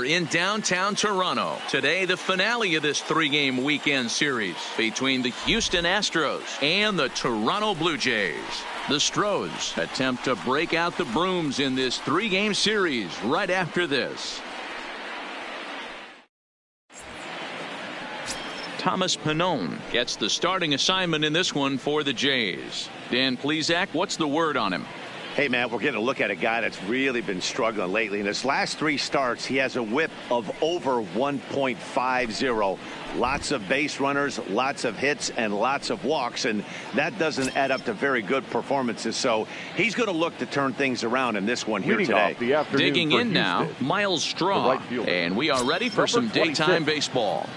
In downtown Toronto. Today, the finale of this three-game weekend series between the Houston Astros and the Toronto Blue Jays. The Stros attempt to break out the brooms in this three-game series right after this. Thomas Pannone gets the starting assignment in this one for the Jays. Dan Plesac, what's the word on him? Hey, man, we're getting a look at a guy that's really been struggling lately. In his last three starts, he has a whip of over 1.50. Lots of base runners, lots of hits, and lots of walks, and that doesn't add up to very good performances. So he's going to look to turn things around in this one here today. Digging in now, Miles Straw, and we are ready for some daytime baseball.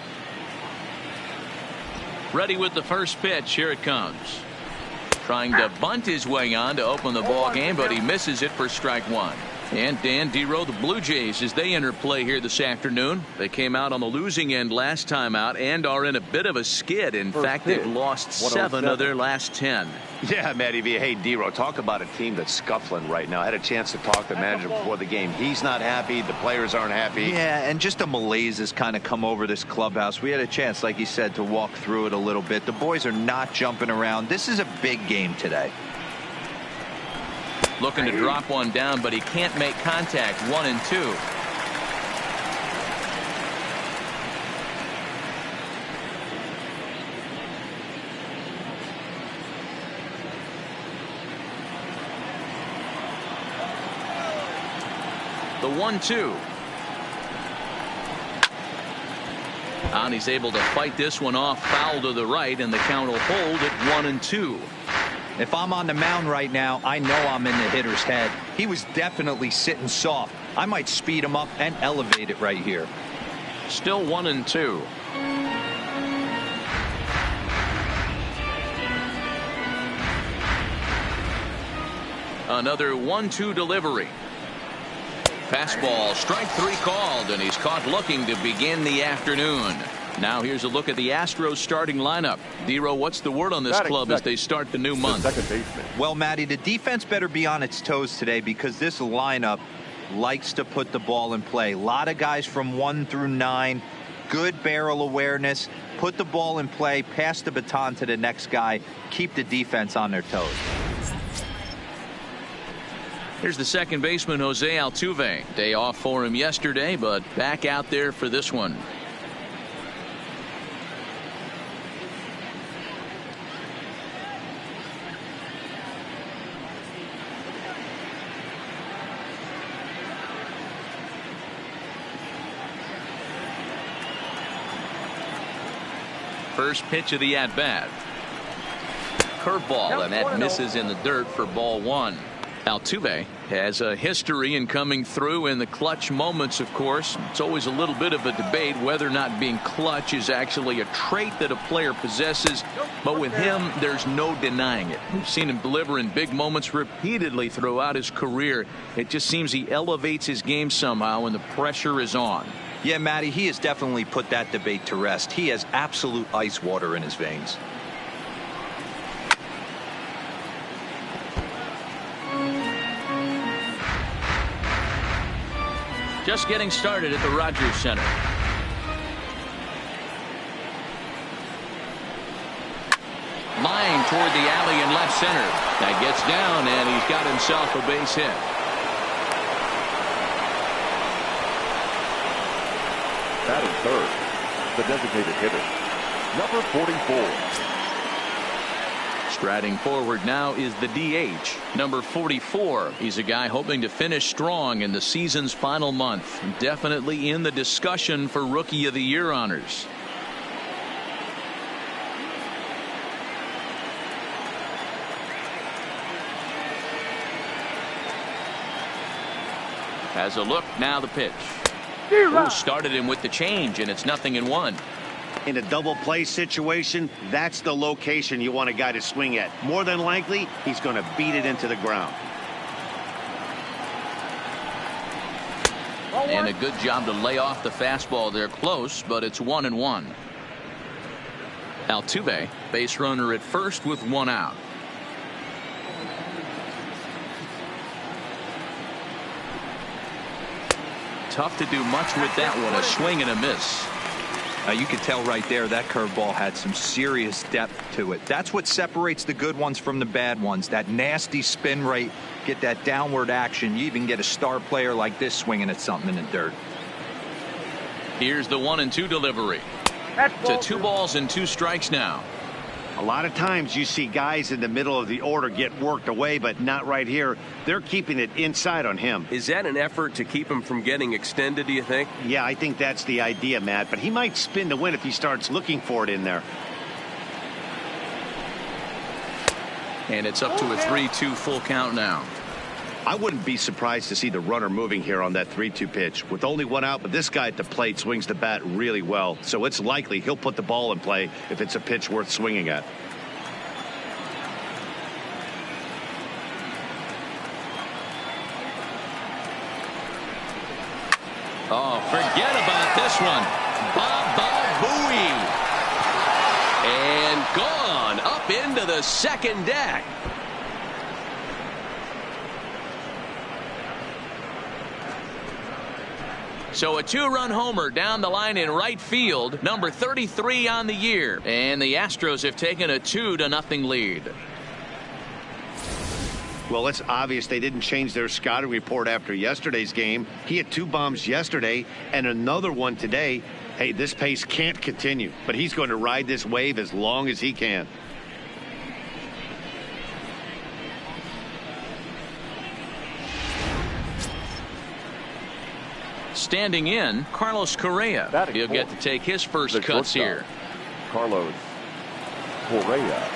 Ready with the first pitch. Here it comes. Trying to bunt his way on to open the ball game, but he misses it for strike one. And Dan Dero, the Blue Jays, as they enter play here this afternoon. They came out on the losing end last time out and are in a bit of a skid. In fact, they've lost 7 of their last 10. Yeah, Matty V. Hey, Dero, talk about a team that's scuffling right now. I had a chance to talk to the manager before the game. He's not happy. The players aren't happy. Yeah, and just a malaise has kind of come over this clubhouse. We had a chance, like you said, to walk through it a little bit. The boys are not jumping around. This is a big game today. Looking to drop one down, but he can't make contact. 1-2. The 1-2. And he's able to fight this one off, foul to the right, and the count will hold at 1-2. If I'm on the mound right now, I know I'm in the hitter's head. He was definitely sitting soft. I might speed him up and elevate it right here. Still 1-2. Another 1-2 delivery. Fastball, strike 3 called, and he's caught looking to begin the afternoon. Now here's a look at the Astros starting lineup. Dero, what's the word on this club as they start the new month? Well, Matty, the defense better be on its toes today because this lineup likes to put the ball in play. A lot of guys from 1 through 9. Good barrel awareness. Put the ball in play. Pass the baton to the next guy. Keep the defense on their toes. Here's the second baseman, Jose Altuve. Day off for him yesterday, but back out there for this one. First pitch of the at-bat. Curveball, and that misses in the dirt for ball 1. Altuve has a history in coming through in the clutch moments, of course. It's always a little bit of a debate whether or not being clutch is actually a trait that a player possesses. But with him, there's no denying it. We've seen him deliver in big moments repeatedly throughout his career. It just seems he elevates his game somehow when the pressure is on. Yeah, Matty, he has definitely put that debate to rest. He has absolute ice water in his veins. Just getting started at the Rogers Center. Line toward the alley in left center. That gets down, and he's got himself a base hit. Batting third, the designated hitter, number 44. Striding forward now is the DH, number 44. He's a guy hoping to finish strong in the season's final month. Definitely in the discussion for Rookie of the Year honors. Has a look, now the pitch. Ooh, started him with the change, and it's 0-1. In a double play situation, that's the location you want a guy to swing at. More than likely, he's going to beat it into the ground. And a good job to lay off the fastball there close, but it's 1-1. Altuve, base runner at first with 1 out. Tough to do much with that one. A swing and a miss. You can tell right there that curveball had some serious depth to it. That's what separates the good ones from the bad ones. That nasty spin rate, get that downward action. You even get a star player like this swinging at something in the dirt. Here's the 1-2 delivery. To 2 balls and 2 strikes now. A lot of times you see guys in the middle of the order get worked away, but not right here. They're keeping it inside on him. Is that an effort to keep him from getting extended, do you think? Yeah, I think that's the idea, Matt. But he might spin to win if he starts looking for it in there. And it's up to a 3-2 full count now. I wouldn't be surprised to see the runner moving here on that 3-2 pitch. With only one out, but this guy at the plate swings the bat really well. So it's likely he'll put the ball in play if it's a pitch worth swinging at. Oh, forget about this one. Booey. And gone up into the second deck. So a 2-run homer down the line in right field, number 33 on the year. And the Astros have taken a 2-0 lead. Well, it's obvious they didn't change their scouting report after yesterday's game. He had 2 bombs yesterday and another one today. Hey, this pace can't continue, but he's going to ride this wave as long as he can. Standing in, Carlos Correa. He'll get to take his first cuts here. Carlos Correa.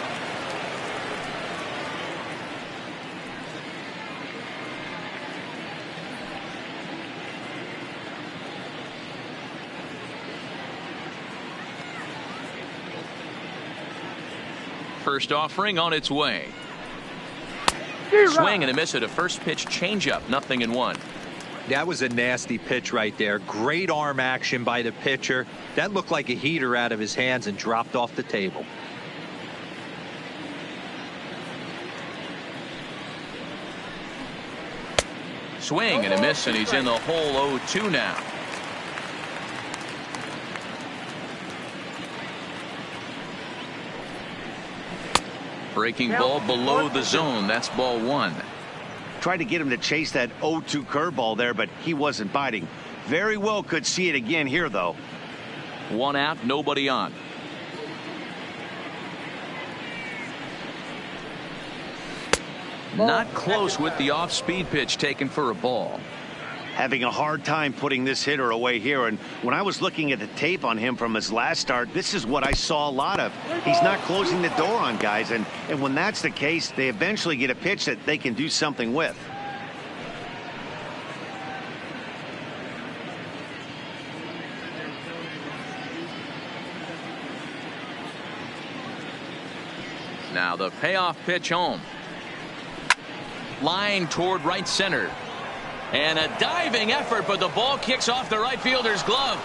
First offering on its way. Swing and a miss at a first pitch changeup. 0-1. That was a nasty pitch right there. Great arm action by the pitcher. That looked like a heater out of his hands and dropped off the table. Swing and a miss, and he's in the hole 0-2 now. Breaking ball below the zone. That's ball 1. Tried to get him to chase that 0-2 curveball there, but he wasn't biting. Very well could see it again here, though. 1 out, nobody on. Not close with the off-speed pitch taken for a ball. Having a hard time putting this hitter away here, and when I was looking at the tape on him from his last start, this is what I saw a lot of. He's not closing the door on guys, and when that's the case, they eventually get a pitch that they can do something with. Now the payoff pitch home. Line toward right center. And a diving effort, but the ball kicks off the right fielder's glove.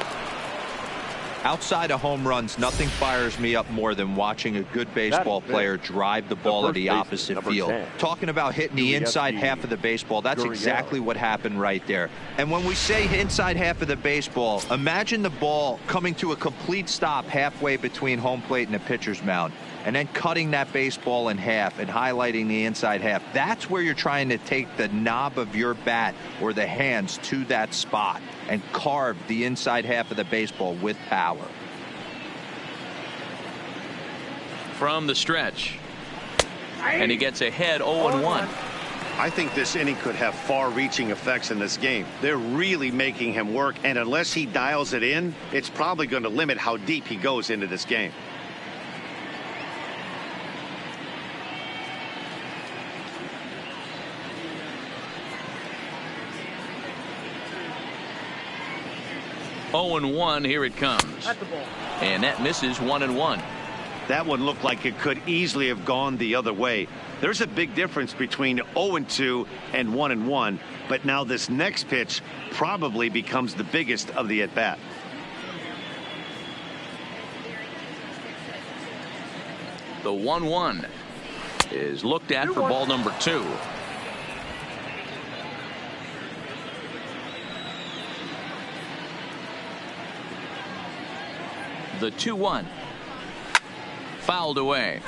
Outside of home runs, nothing fires me up more than watching a good baseball player drive the ball to the opposite field. Talking about hitting the inside half of the baseball, that's exactly what happened right there. And when we say inside half of the baseball, imagine the ball coming to a complete stop halfway between home plate and the pitcher's mound, and then cutting that baseball in half and highlighting the inside half. That's where you're trying to take the knob of your bat or the hands to that spot and carve the inside half of the baseball with power. From the stretch. And he gets ahead 0-1. I think this inning could have far-reaching effects in this game. They're really making him work, and unless he dials it in, it's probably going to limit how deep he goes into this game. Oh, 0-1, here it comes. And that misses 1-1. That one looked like it could easily have gone the other way. There's a big difference between 0-2 and 1-1, but now this next pitch probably becomes the biggest of the at-bat. The 1-1 is looked at for ball number 2. The 2-1. Fouled away.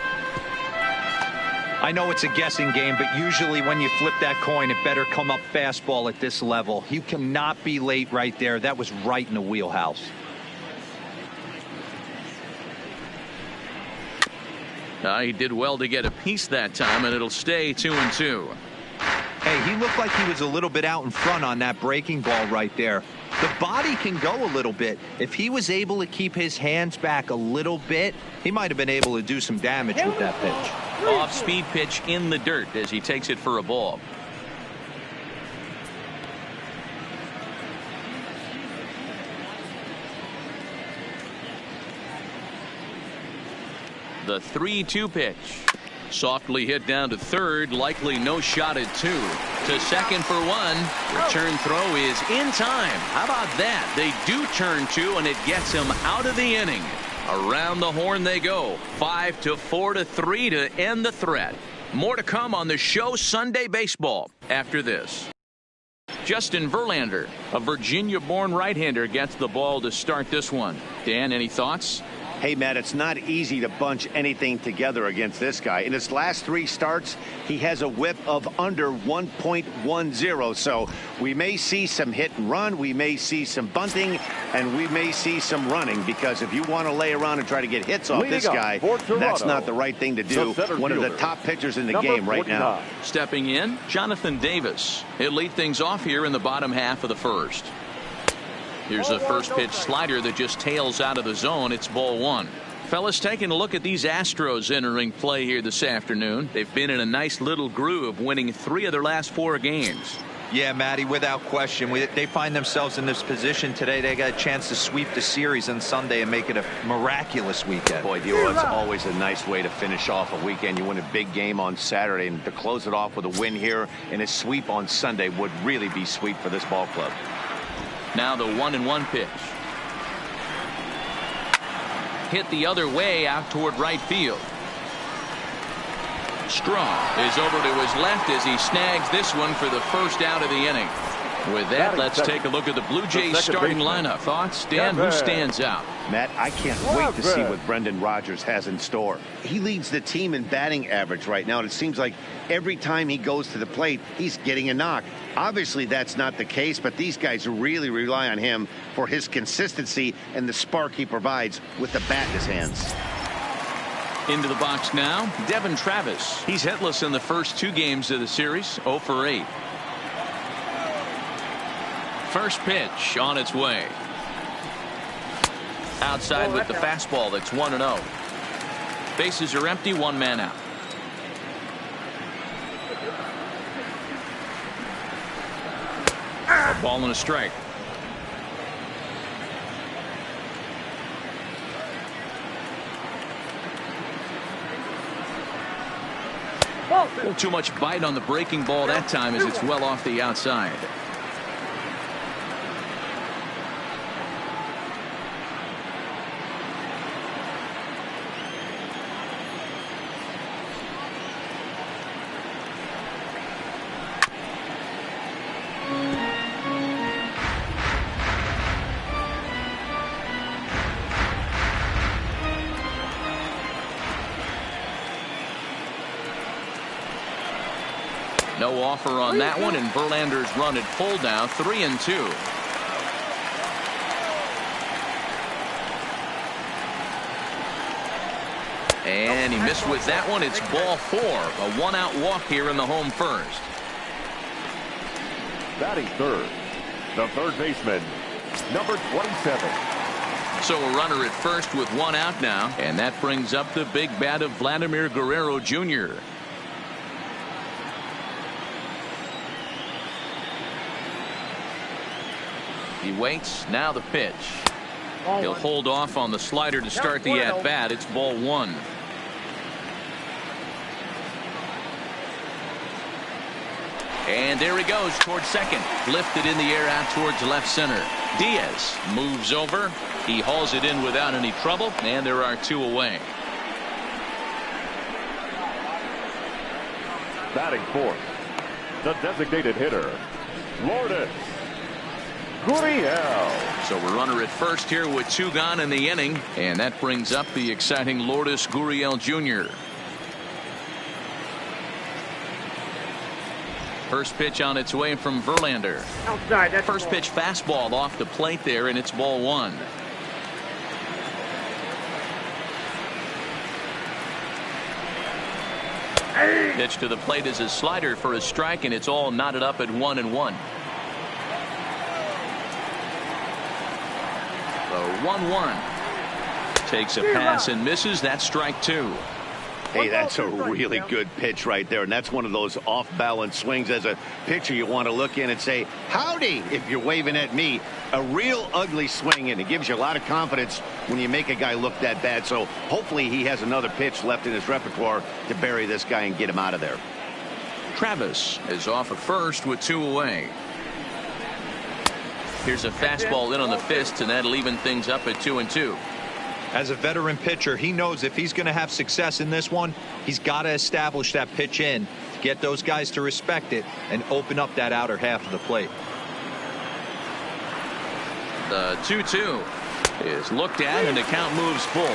I know it's a guessing game, but usually when you flip that coin, it better come up fastball at this level. You cannot be late right there. That was right in the wheelhouse. He did well to get a piece that time, and it'll stay 2-2. Hey, he looked like he was a little bit out in front on that breaking ball right there. The body can go a little bit. If he was able to keep his hands back a little bit, he might have been able to do some damage with that pitch. Off-speed pitch in the dirt as he takes it for a ball. The 3-2 pitch. Softly hit down to third. Likely no shot at 2. To second for 1. Return throw is in time. How about that? They do turn 2, and it gets him out of the inning. Around the horn they go. 5-4-3 to end the threat. More to come on the show Sunday Baseball after this. Justin Verlander, a Virginia-born right-hander, gets the ball to start this one. Dan, any thoughts? Hey, Matt, it's not easy to bunch anything together against this guy. In his last 3 starts, he has a whip of under 1.10. So we may see some hit and run. We may see some bunting, and we may see some running, because if you want to lay around and try to get hits off this guy, that's not the right thing to do. One of the top pitchers in the game right now. Stepping in, Jonathan Davis. He'll lead things off here in the bottom half of the first. Here's the first pitch slider that just tails out of the zone. It's ball 1. Fellas, taking a look at these Astros entering play here this afternoon. They've been in a nice little groove, winning 3 of their last 4 games. Yeah, Matty, without question. They find themselves in this position today. They got a chance to sweep the series on Sunday and make it a miraculous weekend. Boy, Dio, it's always a nice way to finish off a weekend. You win a big game on Saturday, and to close it off with a win here and a sweep on Sunday would really be sweet for this ball club. Now the 1-1 pitch. Hit the other way out toward right field. Strong is over to his left as he snags this one for the first out of the inning. With that, let's take a look at the Blue Jays starting lineup. Thoughts, Dan? Who stands out? Matt, I can't wait to see what Brendan Rodgers has in store. He leads the team in batting average right now, and it seems like every time he goes to the plate, he's getting a knock. Obviously, that's not the case, but these guys really rely on him for his consistency and the spark he provides with the bat in his hands. Into the box now, Devin Travis. He's hitless in the first 2 games of the series, 0 for 8. First pitch on its way. Outside with the fastball. That's 1-0. Bases are empty, 1 man out. A ball and a strike. A little too much bite on the breaking ball that time as it's well off the outside. No offer on that one, and Verlander's run at full now, 3-2. And he missed with that one. It's ball 4. A 1-out walk here in the home first. Batting third, the third baseman, number 27. So a runner at first with 1 out now, and that brings up the big bat of Vladimir Guerrero Jr. He waits. Now the pitch. He'll hold off on the slider to start the at-bat. It's ball 1. And there he goes towards second. Lifted in the air out towards left center. Diaz moves over. He hauls it in without any trouble, and there are 2 away. Batting fourth, the designated hitter, Lourdes. Gurriel. So we're runner at first here with 2 gone in the inning, and that brings up the exciting Lourdes Gurriel Jr. First pitch on its way from Verlander. Outside. That's First pitch fastball off the plate there, and it's ball 1. Pitch to the plate is a slider for a strike, and it's all knotted up at 1-1. The 1-1 takes a pass and misses. That's strike 2. Hey, that's a really good pitch right there, and that's one of those off-balance swings. As a pitcher, you want to look in and say, howdy, if you're waving at me. A real ugly swing, and it gives you a lot of confidence when you make a guy look that bad. So hopefully he has another pitch left in his repertoire to bury this guy and get him out of there. Travis is off at first with 2 away. Here's a fastball in on the fist, and that'll even things up at 2-2. As a veteran pitcher, he knows if he's going to have success in this one, he's got to establish that pitch in, get those guys to respect it, and open up that outer half of the plate. The 2-2 is looked at, and the count moves full.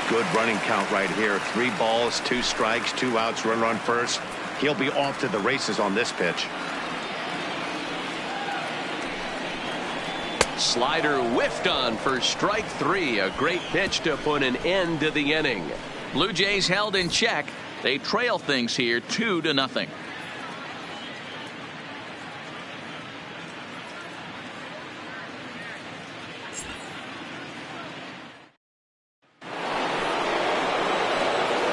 Good running count right here. 3 balls, 2 strikes, 2 outs, runner on first. He'll be off to the races on this pitch. Slider whiffed on for strike 3. A great pitch to put an end to the inning. Blue Jays held in check. They trail things here 2-0.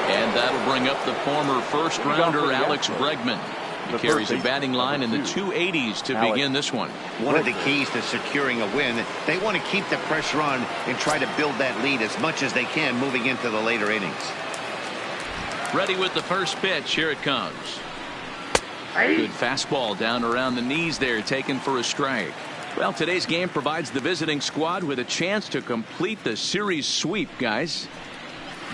And that'll bring up the former first rounder Alex Bregman. He carries a batting line in the 280s to begin this one. One of the keys to securing a win, they want to keep the pressure on and try to build that lead as much as they can moving into the later innings. Ready with the first pitch. Here it comes. Good fastball down around the knees there, taken for a strike. Well, today's game provides the visiting squad with a chance to complete the series sweep, guys.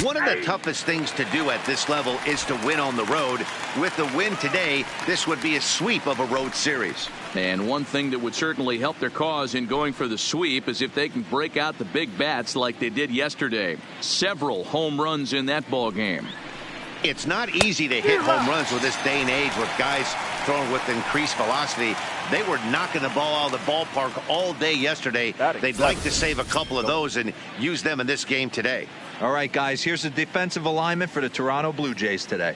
One of the toughest things to do at this level is to win on the road. With the win today, this would be a sweep of a road series. And one thing that would certainly help their cause in going for the sweep is if they can break out the big bats like they did yesterday. Several home runs in that ball game. It's not easy to hit home runs with this day and age with guys throwing with increased velocity. They were knocking the ball out of the ballpark all day yesterday. They'd like to save a couple of those and use them in this game today. All right, guys, here's the defensive alignment for the Toronto Blue Jays today.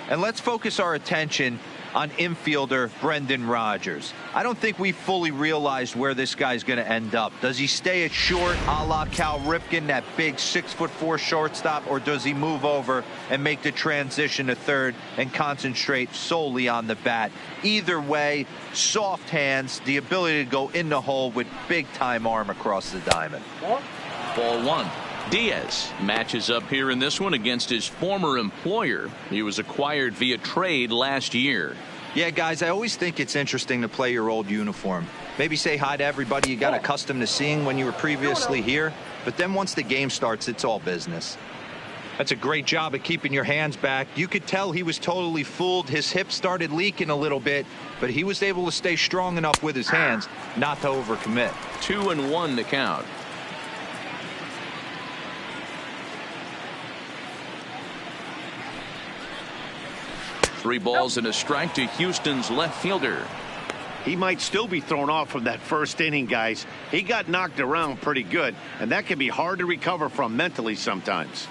And let's focus our attention on infielder Brendan Rodgers. I don't think we fully realized where this guy's going to end up. Does he stay at short, a la Cal Ripken, that big 6'4" shortstop, or does he move over and make the transition to third and concentrate solely on the bat? Either way, soft hands, the ability to go in the hole with big-time arm across the diamond. Ball 1. Diaz matches up here in this one against his former employer. He was acquired via trade last year. Yeah, guys, I always think it's interesting to play your old uniform. Maybe say hi to everybody you got accustomed to seeing when you were previously here. But then once the game starts, it's all business. That's a great job at keeping your hands back. You could tell he was totally fooled. His hip started leaking a little bit, but he was able to stay strong enough with his hands not to overcommit. 2-1 the count. Three balls and a strike to Houston's left fielder. He might still be thrown off from that first inning, guys. He got knocked around pretty good, and that can be hard to recover from mentally sometimes.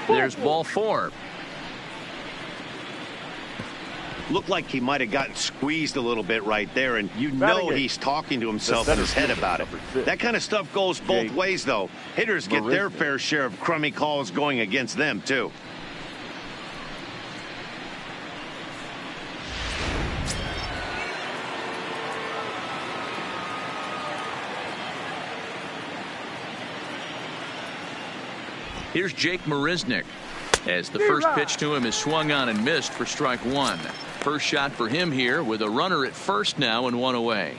There's ball 4. Looked like he might have gotten squeezed a little bit right there, and you know he's talking to himself in his head about it. That kind of stuff goes both ways, though. Hitters get their fair share of crummy calls going against them, too. Here's Jake Marisnick, as the first pitch to him is swung on and missed for strike 1. First shot for him here with a runner at first now and 1 away.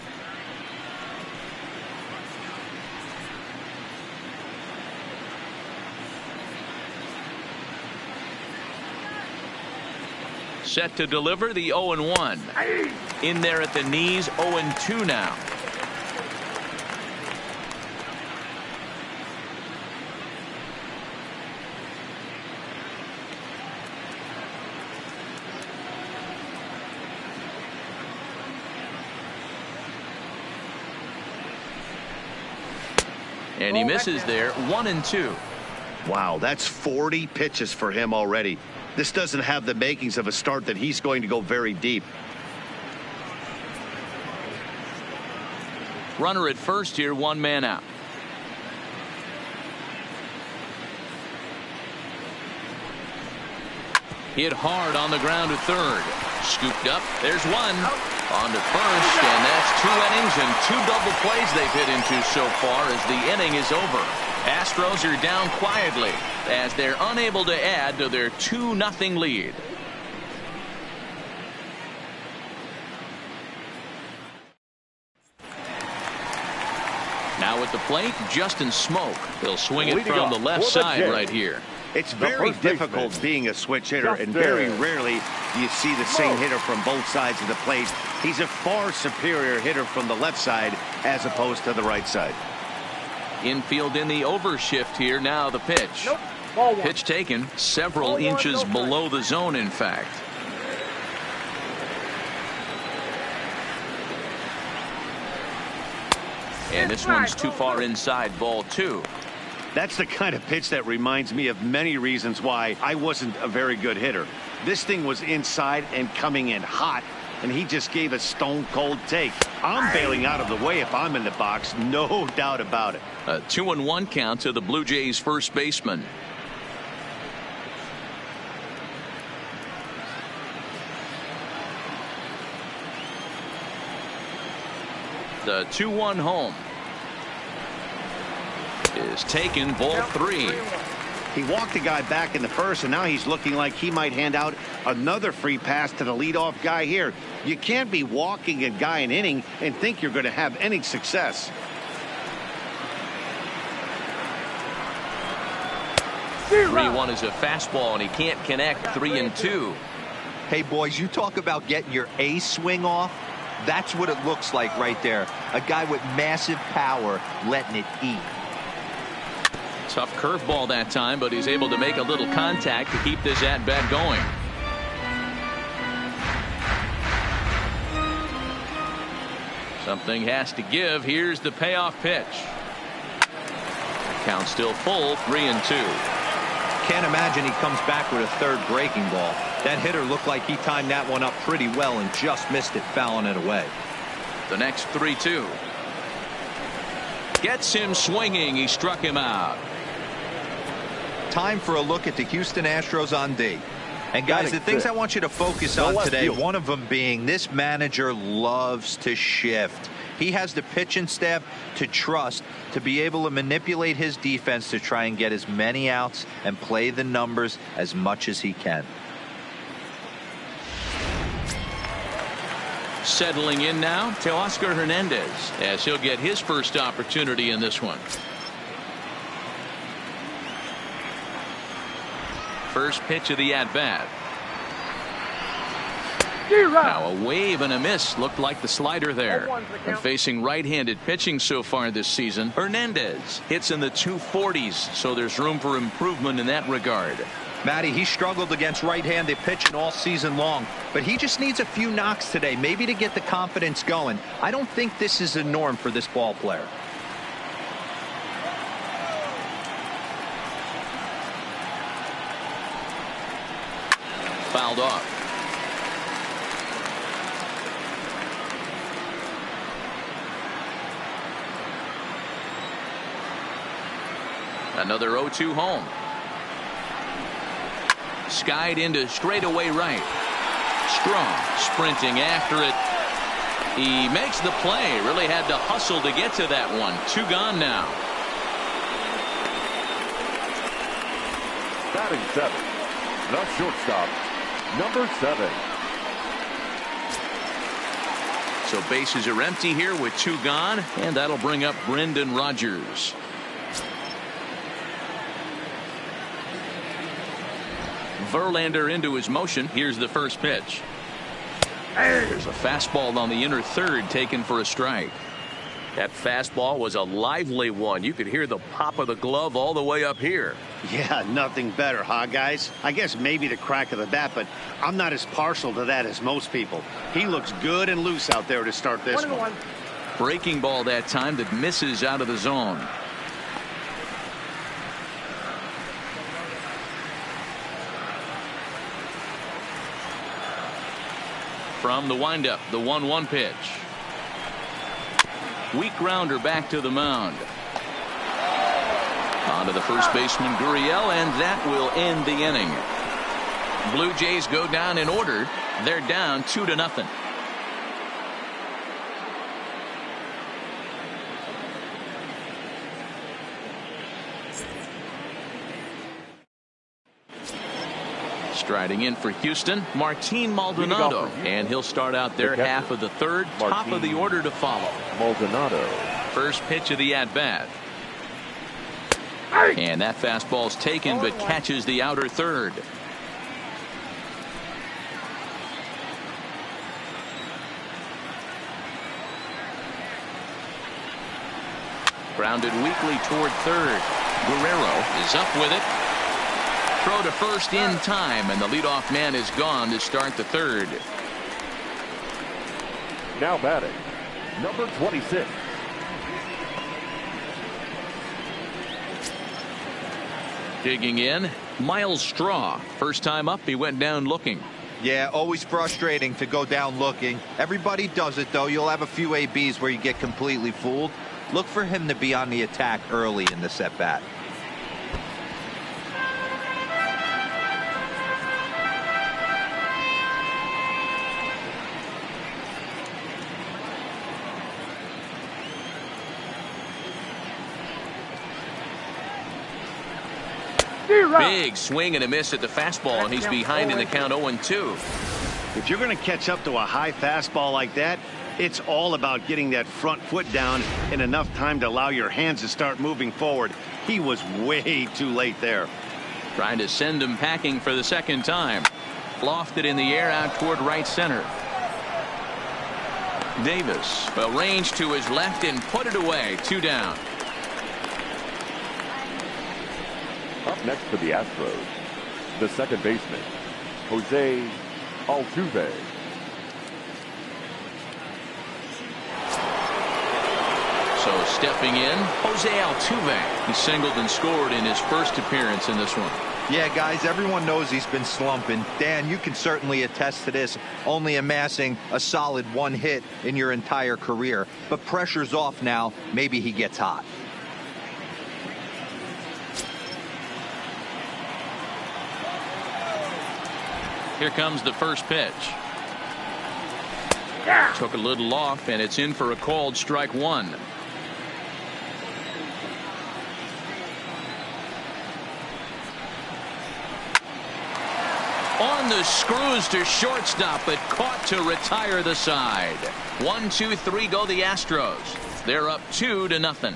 Set to deliver the 0-1. In there at the knees, 0-2 now. And he misses there, 1-2. Wow, that's 40 pitches for him already. This doesn't have the makings of a start that he's going to go very deep. Runner at first here, 1 man out. Hit hard on the ground to third. Scooped up. There's one. On to first, and that's 2 innings and 2 double plays they've hit into so far as the inning is over. Astros are down quietly as they're unable to add to their 2-0 lead. Now at the plate, Justin Smoke. He'll swing it from the left side right here. It's very difficult being a switch hitter, and very rarely do you see the same hitter from both sides of the plate. He's a far superior hitter from the left side as opposed to the right side. Infield in the overshift here. Now the pitch. Pitch taken several inches below the zone, in fact. And this one's too far inside, ball 2. That's the kind of pitch that reminds me of many reasons why I wasn't a very good hitter. This thing was inside and coming in hot, and he just gave a stone-cold take. I'm bailing out of the way if I'm in the box, no doubt about it. A 2-1 count to the Blue Jays first baseman. The 2-1 home is taken, ball 3. He walked the guy back in the first, and now he's looking like he might hand out another free pass to the leadoff guy here. You can't be walking a guy an inning and think you're going to have any success. Three-1 is a fastball, and he can't connect. 3-2. Hey, boys, you talk about getting your A swing off. That's what it looks like right there. A guy with massive power letting it eat. Tough curveball that time, but he's able to make a little contact to keep this at-bat going. Something has to give. Here's the payoff pitch. Count still full, 3-2. Can't imagine he comes back with a third breaking ball. That hitter looked like he timed that one up pretty well and just missed it, fouling it away. The next 3-2. Gets him swinging. He struck him out. Time for a look at the Houston Astros on D. And guys, the things I want you to focus on today, one of them being this manager loves to shift. He has the pitching staff to trust to be able to manipulate his defense to try and get as many outs and play the numbers as much as he can. Settling in now to Oscar Hernandez as he'll get his first opportunity in this one. First pitch of the at-bat. Now a wave and a miss. Looked like the slider there. And facing right-handed pitching so far this season, Hernandez hits in the 240s, so there's room for improvement in that regard. Matty, he struggled against right-handed pitching all season long, but he just needs a few knocks today, maybe to get the confidence going. I don't think this is a norm for this ball player. Fouled off. Another 0-2 home. Skied into straightaway right. Strong sprinting after it. He makes the play. Really had to hustle to get to that one. 2 gone now. Batting 7, the shortstop, number 7. So bases are empty here with 2 gone, and that'll bring up Brendan Rodgers. Verlander into his motion. Here's the first pitch. There's a fastball on the inner third taken for a strike. That fastball was a lively one. You could hear the pop of the glove all the way up here. Yeah, nothing better, huh, guys? I guess maybe the crack of the bat, but I'm not as partial to that as most people. He looks good and loose out there to start this one. Breaking ball that time that misses out of the zone. From the windup, the 1-1 pitch. Weak grounder back to the mound. On to the first baseman, Gurriel, and that will end the inning. Blue Jays go down in order. They're down 2-0. Striding in for Houston, Martin Maldonado, and he'll start out their half of the third. Top of the order to follow. Maldonado. First pitch of the at-bat. And that fastball's taken but catches the outer third. Grounded weakly toward third. Guerrero is up with it. Throw to first in time, and the leadoff man is gone to start the third. Now batting, number 26. Digging in, Miles Straw. First time up, he went down looking. Yeah, always frustrating to go down looking. Everybody does it, though. You'll have a few ABs where you get completely fooled. Look for him to be on the attack early in the at-bat. Big swing and a miss at the fastball, and he's behind in the count 0-2. If you're going to catch up to a high fastball like that, it's all about getting that front foot down in enough time to allow your hands to start moving forward. He was way too late there. Trying to send him packing for the second time. Lofted in the air out toward right center. Davis, well, range to his left and put it away. 2 down. Up next for the Astros, the second baseman, Jose Altuve. So stepping in, Jose Altuve. He singled and scored in his first appearance in this one. Yeah, guys, everyone knows he's been slumping. Dan, you can certainly attest to this, only amassing a solid 1 hit in your entire career. But pressure's off now. Maybe he gets hot. Here comes the first pitch. Took a little off, and it's in for a called strike 1. On the screws to shortstop, but caught to retire the side. 1, 2, 3 go the Astros. They're up 2-0.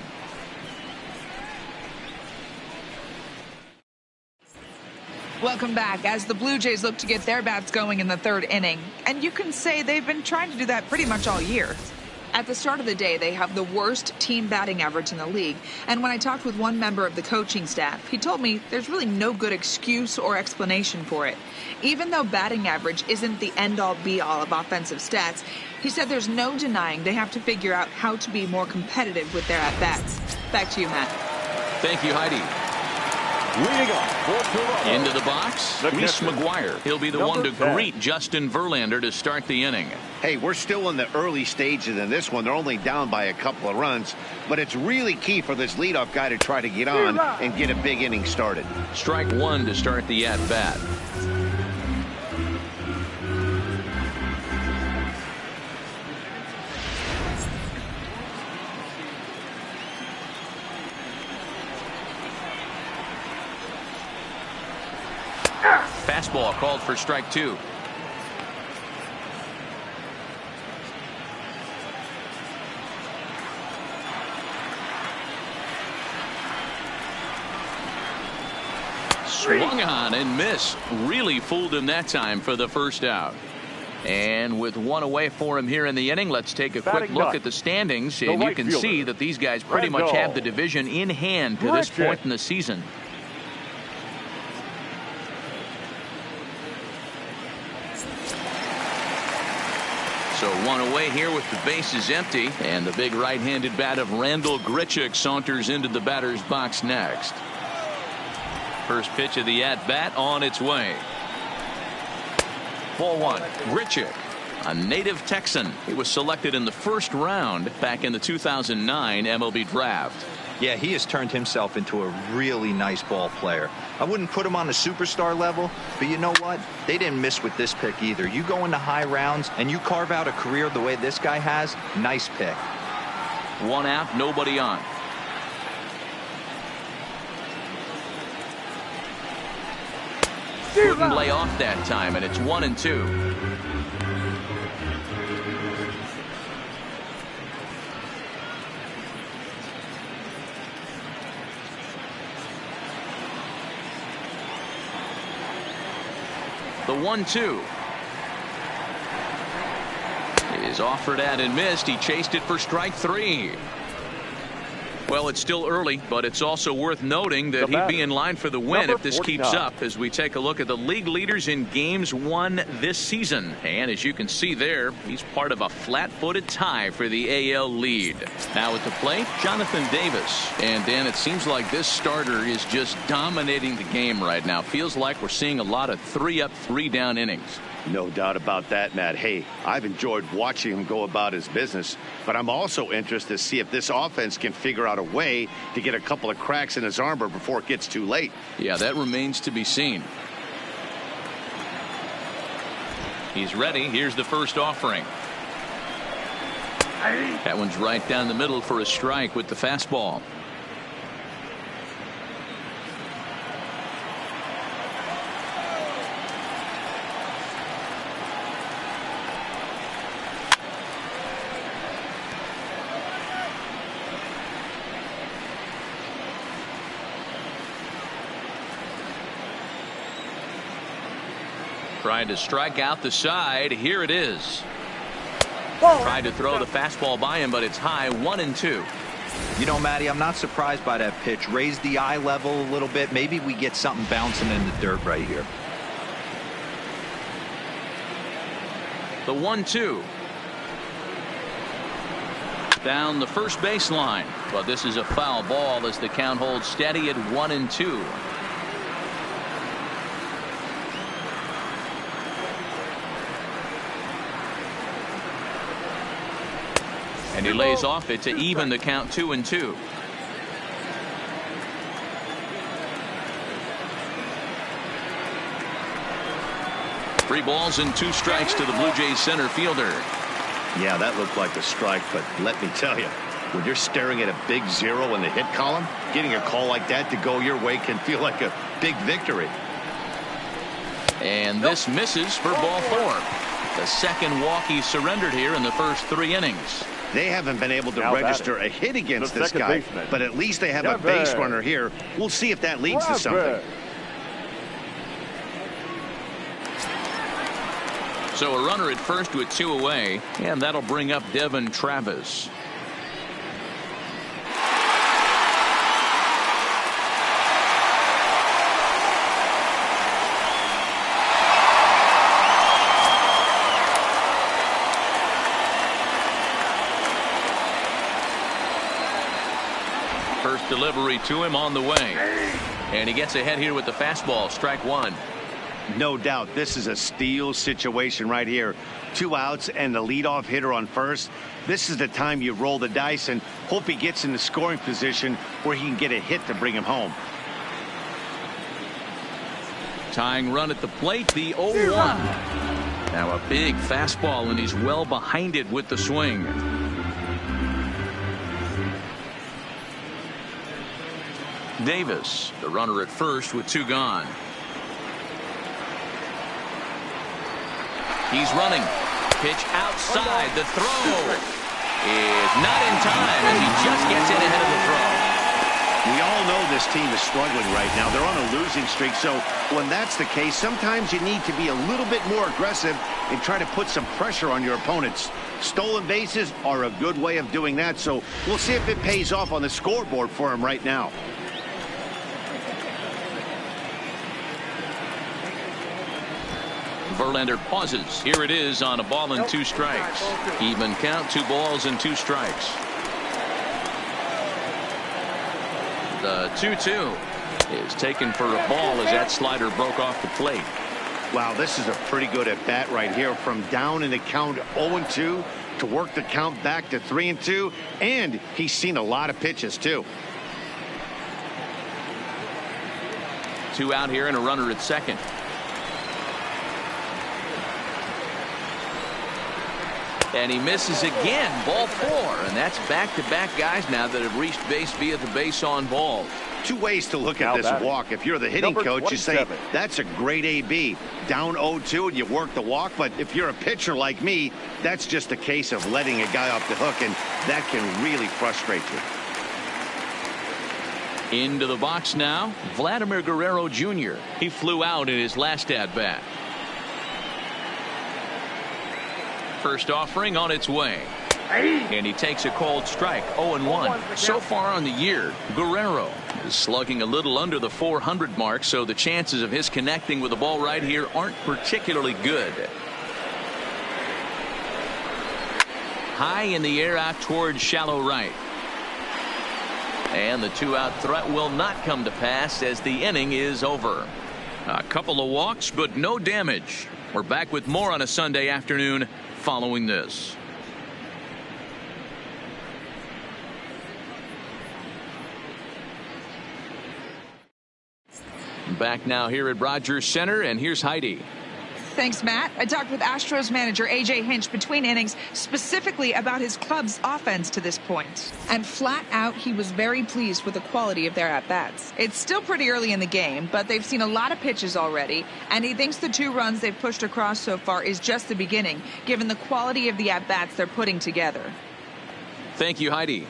Welcome back as the Blue Jays look to get their bats going in the third inning. And you can say they've been trying to do that pretty much all year. At the start of the day, they have the worst team batting average in the league. And when I talked with one member of the coaching staff, he told me there's really no good excuse or explanation for it. Even though batting average isn't the end-all be-all of offensive stats, he said there's no denying they have to figure out how to be more competitive with their at-bats. Back to you, Matt. Thank you, Heidi. Leading off for Toronto, Into the box, Reese McGuire. He'll be the one to greet Justin Verlander to start the inning. Hey, we're still in the early stages in this one. They're only down by a couple of runs, but it's really key for this leadoff guy to try to get on and get a big inning started. Strike 1 to start the at-bat. Fastball called for strike 2. Swung on and missed. Really fooled him that time for the first out. And with one away for him here in the inning, let's take a quick look at the standings. And you can see that these guys pretty much have the division in hand to this point in the season. So one away here with the bases empty. And the big right-handed bat of Randal Grichuk saunters into the batter's box next. First pitch of the at-bat on its way. Ball one. Grichuk, a native Texan. He was selected in the first round back in the 2009 MLB draft. Yeah, he has turned himself into a really nice ball player. I wouldn't put him on a superstar level, but you know what? They didn't miss with this pick either. You go into high rounds and you carve out a career the way this guy has, nice pick. One out, nobody on. Couldn't lay off that time, and it's 1-2. The 1-2 is offered at and missed. He chased it for strike three. Well, it's still early, but it's also worth noting that he'd be in line for the win if this keeps up as we take a look at the league leaders in games won this season. And as you can see there, he's part of a flat-footed tie for the AL lead. Now at the plate, Jonathan Davis. And Dan, it seems like this starter is just dominating the game right now. Feels like we're seeing a lot of 3-up, 3-down innings. No doubt about that, Matt. Hey, I've enjoyed watching him go about his business, but I'm also interested to see if this offense can figure out a way to get a couple of cracks in his armor before it gets too late. Yeah, that remains to be seen. He's ready. Here's the first offering. That one's right down the middle for a strike with the fastball. Trying to strike out the side. Here it is. Tried to throw the fastball by him, but it's high. 1-2. You know, Matty, I'm not surprised by that pitch. Raise the eye level a little bit. Maybe we get something bouncing in the dirt right here. The 1-2. Down the first baseline. But this is a foul ball as the count holds steady at 1-2. And he lays off it to even the count 2-2. Three balls and two strikes to the Blue Jays center fielder. Yeah, that looked like a strike, but let me tell you, when you're staring at a big 0 in the hit column, getting a call like that to go your way can feel like a big victory. And this misses for ball 4. The second walk he surrendered here in the first 3 innings. They haven't been able to register a hit against this guy, but at least they have a base runner here. We'll see if that leads to something. So a runner at first with 2 away, and that'll bring up Devin Travis. First delivery to him on the way. And he gets ahead here with the fastball. Strike 1. No doubt this is a steal situation right here. 2 outs and the leadoff hitter on first. This is the time you roll the dice and hope he gets in the scoring position where he can get a hit to bring him home. Tying run at the plate, the 0-1. Now a big fastball, and he's well behind it with the swing. Davis, the runner at first with 2 gone. He's running. Pitch outside. The throw is not in time as he just gets in ahead of the throw. We all know this team is struggling right now. They're on a losing streak, so when that's the case, sometimes you need to be a little bit more aggressive and try to put some pressure on your opponents. Stolen bases are a good way of doing that, so we'll see if it pays off on the scoreboard for him right now. Verlander pauses. Here it is on a ball and 2 strikes. Even count, 2 balls and 2 strikes. The 2-2 is taken for a ball as that slider broke off the plate. Wow, this is a pretty good at bat right here, from down in the count 0-2 to work the count back to 3-2, and he's seen a lot of pitches too. 2 out here and a runner at second. And he misses again. Ball 4. And that's back-to-back guys now that have reached base via the base on ball. 2 ways to look at this walk. If you're the hitting coach, you say, that's a great AB. Down 0-2 and you work the walk. But if you're a pitcher like me, that's just a case of letting a guy off the hook, and that can really frustrate you. Into the box now, Vladimir Guerrero Jr. He flew out in his last at-bat. First offering on its way. And he takes a called strike. 0-1. So far on the year, Guerrero is slugging a little under the 400 mark, so the chances of his connecting with the ball right here aren't particularly good. High in the air out towards shallow right. And the 2-out threat will not come to pass as the inning is over. A couple of walks, but no damage. We're back with more on a Sunday afternoon following this. Back now here at Rogers Center, and here's Heidi. Thanks, Matt. I talked with Astros manager A.J. Hinch between innings specifically about his club's offense to this point. And flat out, he was very pleased with the quality of their at-bats. It's still pretty early in the game, but they've seen a lot of pitches already, and he thinks the 2 runs they've pushed across so far is just the beginning, given the quality of the at-bats they're putting together. Thank you, Heidi.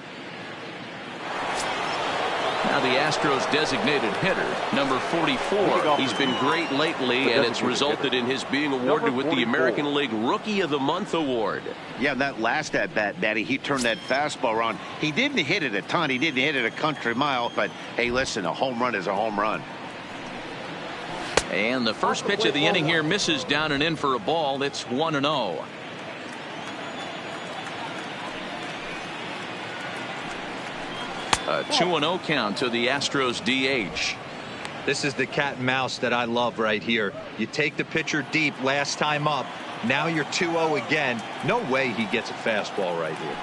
Now the Astros designated hitter, number 44. He's been great lately, and it's resulted in his being awarded with the American League Rookie of the Month award. Yeah, that last at-bat, Daddy, he turned that fastball around. He didn't hit it a ton. He didn't hit it a country mile, but hey, listen, a home run is a home run. And the first pitch of the inning here misses down and in for a ball. It's 1-0. A 2-0 count to the Astros DH. This is the cat and mouse that I love right here. You take the pitcher deep last time up. Now you're 2-0 again. No way he gets a fastball right here.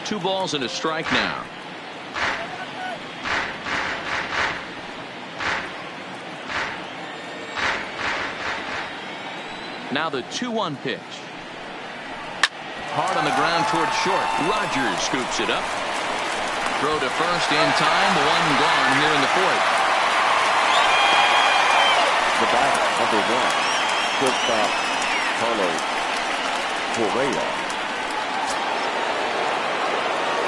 2 balls and a strike now. Now the 2-1 pitch. Hard on the ground towards short. Rogers scoops it up. Throw to first in time. 1 gone here in the 4th. The batter, number 1, shortstop Carlos Correa.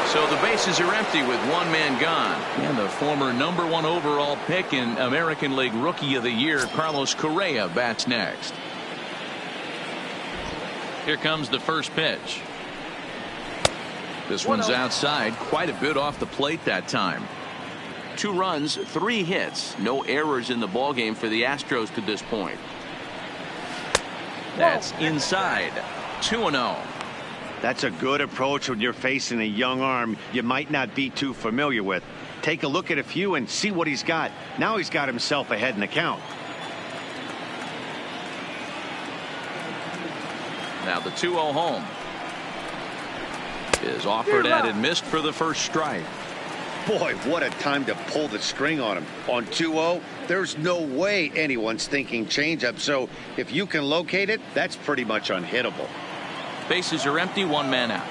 So the bases are empty with 1 man gone. And the former number 1 overall pick in American League Rookie of the Year, Carlos Correa, bats next. Here comes the first pitch. This one's outside, quite a bit off the plate that time. 2 runs, 3 hits, no errors in the ballgame for the Astros to this point. That's inside. 2-0. That's a good approach when you're facing a young arm you might not be too familiar with. Take a look at a few and see what he's got. Now he's got himself ahead in the count. Now the 2-0 home is offered at and missed for the first strike. Boy, what a time to pull the string on him. On 2-0, there's no way anyone's thinking changeup. So if you can locate it, that's pretty much unhittable. Bases are empty, 1 man out.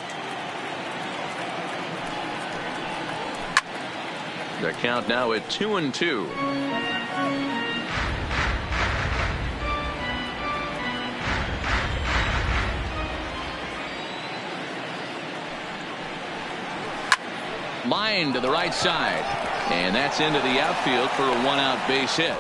The count now at 2-2. Line to the right side. And that's into the outfield for a 1-out base hit.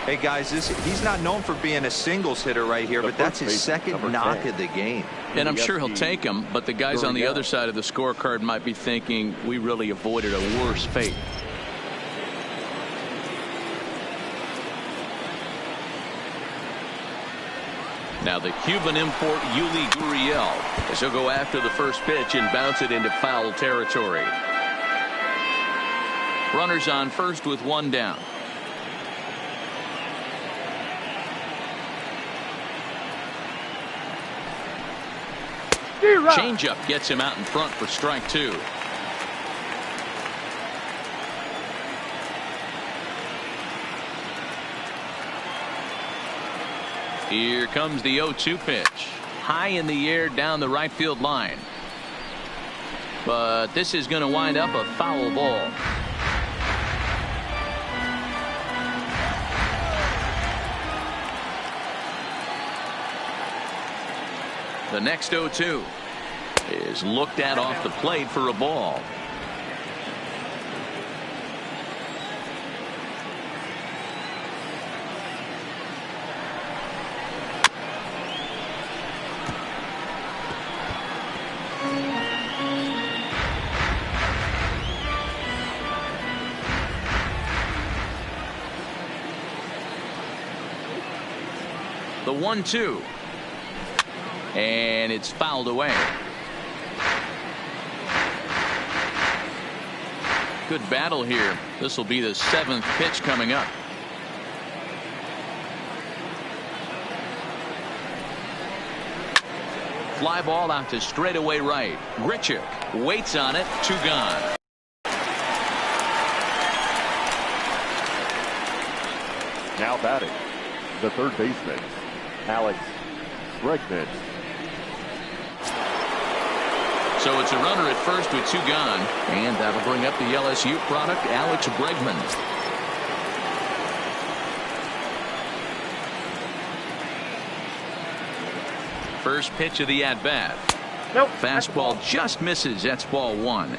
Hey, guys, he's not known for being a singles hitter right here, but that's his second knock of the game. And I'm sure he'll take him, but the guys on the other side of the scorecard might be thinking we really avoided a worse fate. Now the Cuban import Yuli Gurriel as he'll go after the first pitch and bounce it into foul territory. Runners on first with one down. Changeup gets him out in front for strike two. Here comes the 0-2 pitch. High in the air down the right field line. But this is going to wind up a foul ball. The next 0-2 is looked at off the plate for a ball. The 1-2. And it's fouled away. Good battle here. This will be the 7th pitch coming up. Fly ball out to straightaway right. Grichuk waits on it. 2 gone. Now batting, the third baseman, Alex Bregman. So it's a runner at first with 2 gone, and that'll bring up the LSU product, Alex Bregman. First pitch of the at-bat. Nope. Fastball just misses. That's ball 1.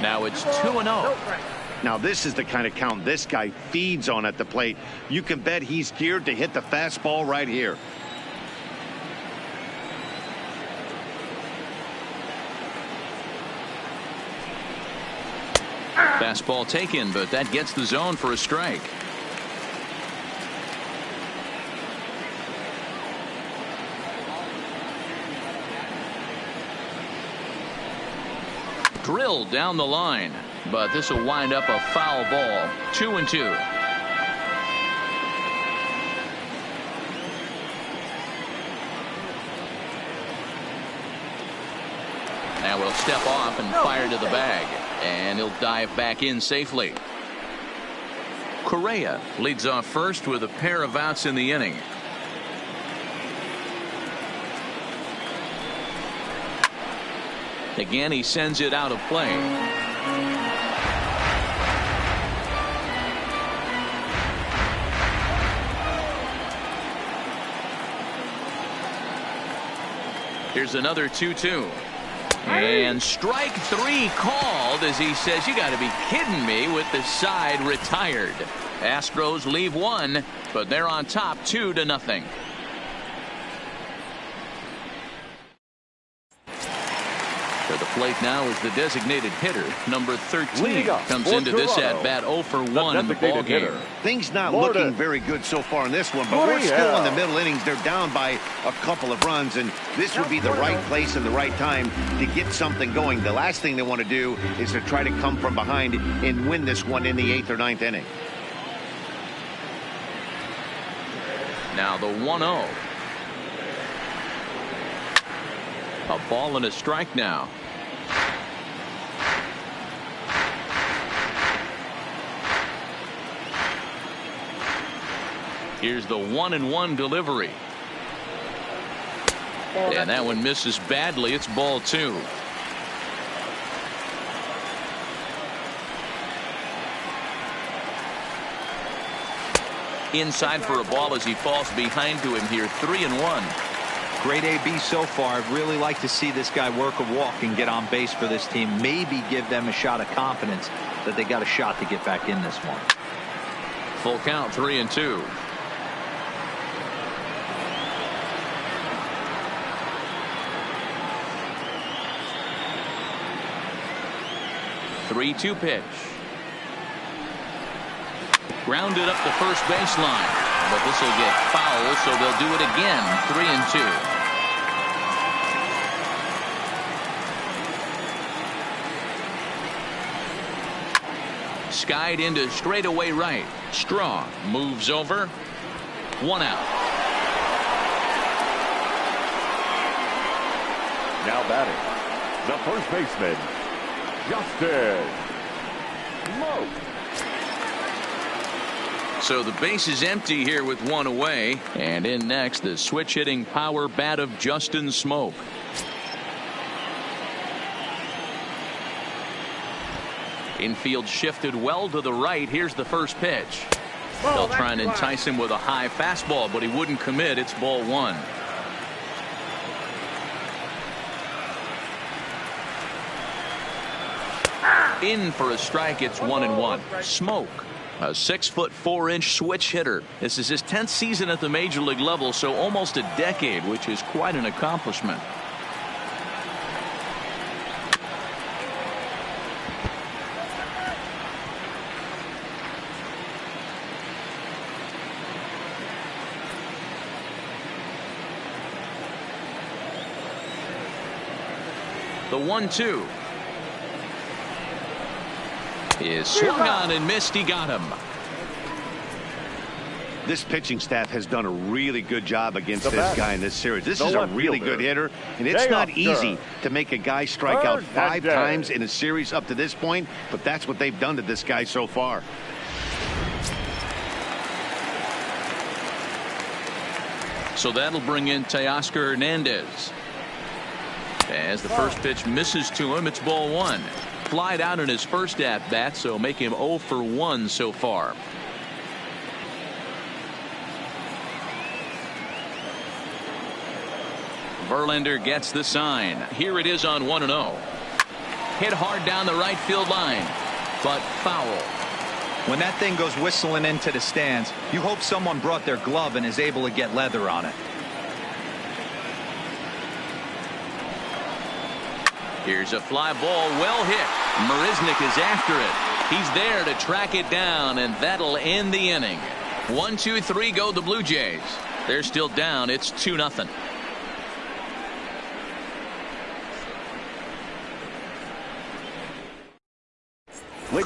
Now it's 2-0. Now this is the kind of count this guy feeds on at the plate. You can bet he's geared to hit the fastball right here. Fastball taken, but that gets the zone for a strike. Drilled down the line, but this will wind up a foul ball. 2-2. Now we'll step off and fire to the bag, and he'll dive back in safely. Correa leads off first with a pair of outs in the inning. Again, he sends it out of play. Here's another 2-2. And strike 3 called as he says, you got to be kidding me, with the side retired. Astros leave 1, but they're on top 2-0. To the plate now is the designated hitter, number 13. Comes into this at bat 0 for 1 in the ball game. Things not looking very good so far in this one, but we're still in the middle innings. They're down by a couple of runs, and this would be the right place and the right time to get something going. The last thing they want to do is to try to come from behind and win this one in the 8th or 9th inning. Now the 1-0. A ball and a strike now. Here's the 1-1 delivery. And that one misses badly. It's ball 2. Inside for a ball as he falls behind to him here. 3-1. Great AB so far. I'd really like to see this guy work a walk and get on base for this team. Maybe give them a shot of confidence that they got a shot to get back in this one. Full count, 3-2. Three-two pitch. Grounded up the first baseline, but this will get foul, so they'll do it again. 3-2. Skied into straightaway right. Strong moves over. 1 out. Now batting, the first baseman, Justin Smoke. So the base is empty here with 1 away. And in next, the switch hitting power bat of Justin Smoke. Infield shifted well to the right. Here's the first pitch. They'll try and entice him with a high fastball, but he wouldn't commit. It's ball 1. In for a strike. It's 1-1. Smoke, a 6'4" switch hitter. This is his 10th season at the major league level, so almost a decade, which is quite an accomplishment. The 1-2 is swung on and missed. He got him. This pitching staff has done a really good job against this guy in this series. This is a really good hitter, and it's not easy to make a guy strike out 5 times in a series up to this point, but that's what they've done to this guy so far. So that'll bring in Teoscar Hernandez. As the first pitch misses to him, it's ball 1. Flied out in his first at bat, so make him 0 for 1 so far. Verlander gets the sign. Here it is on 1-0. Hit hard down the right field line, but foul. When that thing goes whistling into the stands, you hope someone brought their glove and is able to get leather on it. Here's a fly ball, well hit. Marisnick is after it. He's there to track it down, and that'll end the inning. 1-2-3 go the Blue Jays. They're still down. It's 2-0.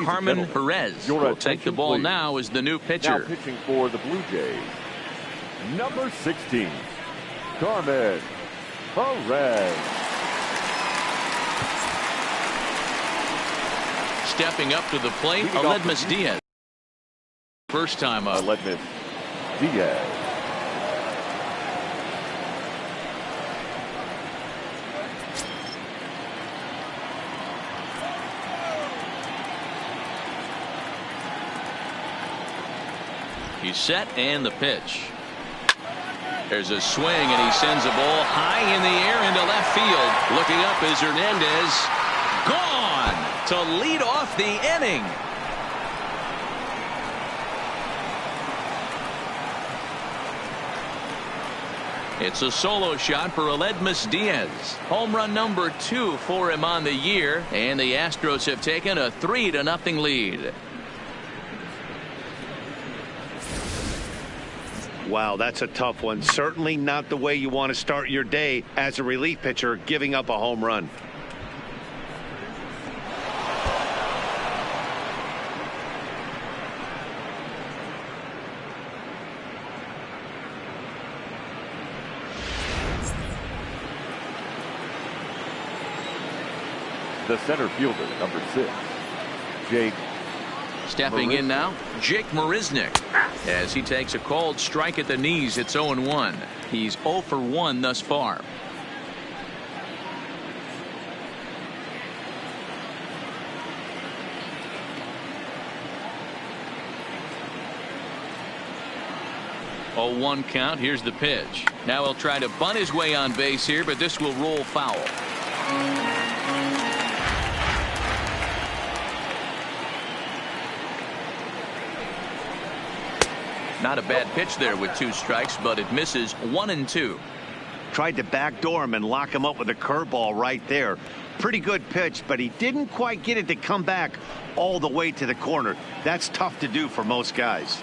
Carmen Perez will take the ball now as the new pitcher. Now pitching for the Blue Jays, number 16, Carmen Perez. Stepping up to the plate, Aledmys Diaz. First time up. Aledmys Diaz. He's set, and the pitch. There's a swing, and he sends a ball high in the air into left field. Looking up is Hernandez. Gone to lead off the inning. It's a solo shot for Aledmys Diaz. Home run number 2 for him on the year, and the Astros have taken a 3-0 lead. Wow, that's a tough one. Certainly not the way you want to start your day as a relief pitcher, giving up a home run. The center fielder, number 6, Jake. Stepping in now, Jake Marisnick, as he takes a called strike at the knees. It's 0-1. He's 0 for 1 thus far. 0-1 count. Here's the pitch. Now he'll try to bunt his way on base here, but this will roll foul. Not a bad pitch there with 2 strikes, but it misses 1-2. Tried to backdoor him and lock him up with a curveball right there. Pretty good pitch, but he didn't quite get it to come back all the way to the corner. That's tough to do for most guys.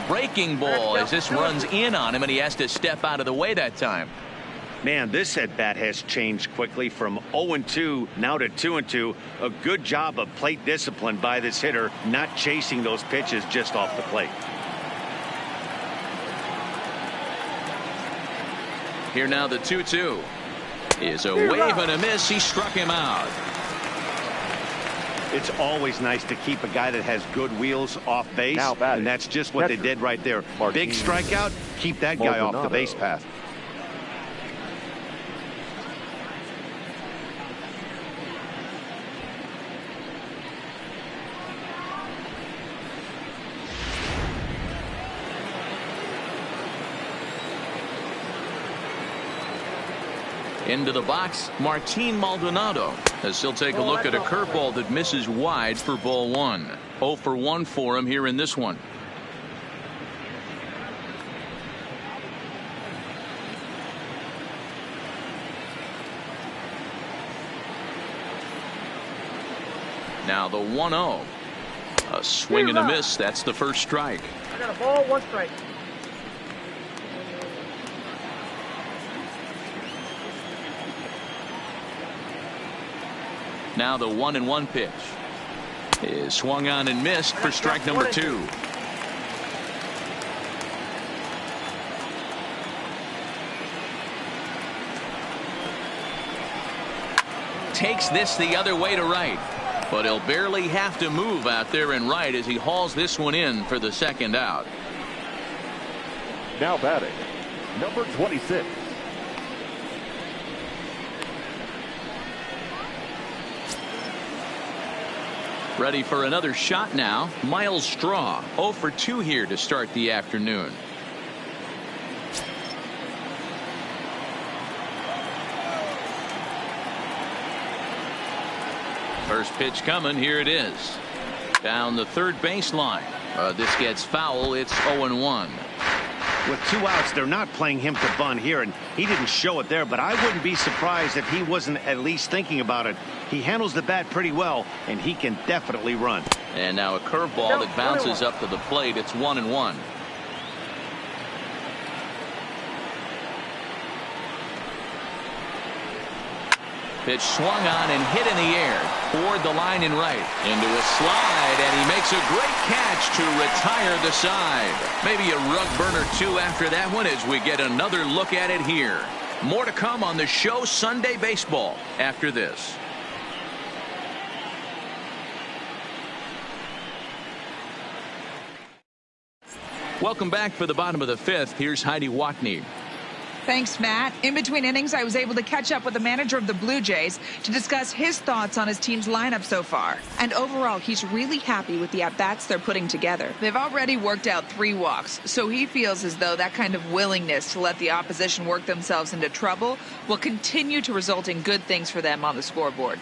Breaking ball as this runs in on him, and he has to step out of the way that time. Man, this at-bat has changed quickly from 0-2 now to 2-2. A good job of plate discipline by this hitter, not chasing those pitches just off the plate. Here now the 2-2 is a wave and a miss. He struck him out. It's always nice to keep a guy that has good wheels off base, and that's just what they did right there. Big strikeout, keep that guy off the base path. Into the box, Martin Maldonado, as he'll take a look at a curveball that misses wide for ball 1. 0 for 1 for him here in this one. Now the 1-0. A swing and a miss. That's the first strike. I got a ball, 1 strike. Now the 1-1 pitch is swung on and missed for strike number 2. Takes this the other way to right, but he'll barely have to move out there in right as he hauls this one in for the second out. Now batting, number 26. Ready for another shot now. Miles Straw, 0 for 2 here to start the afternoon. First pitch coming. Here it is. Down the third baseline. This gets foul. It's 0-1. With 2 outs, they're not playing him to bunt here, and he didn't show it there, but I wouldn't be surprised if he wasn't at least thinking about it. He handles the bat pretty well, and he can definitely run. And now a curveball that bounces up to the plate. It's 1-1. Pitch swung on and hit in the air toward the line in right. Into a slide, and he makes a great catch to retire the side. Maybe a rug burner too after that one as we get another look at it here. More to come on the show Sunday Baseball after this. Welcome back for the bottom of the 5th. Here's Heidi Watney. Thanks, Matt. In between innings, I was able to catch up with the manager of the Blue Jays to discuss his thoughts on his team's lineup so far. And overall, he's really happy with the at-bats they're putting together. They've already worked out 3 walks, so he feels as though that kind of willingness to let the opposition work themselves into trouble will continue to result in good things for them on the scoreboard.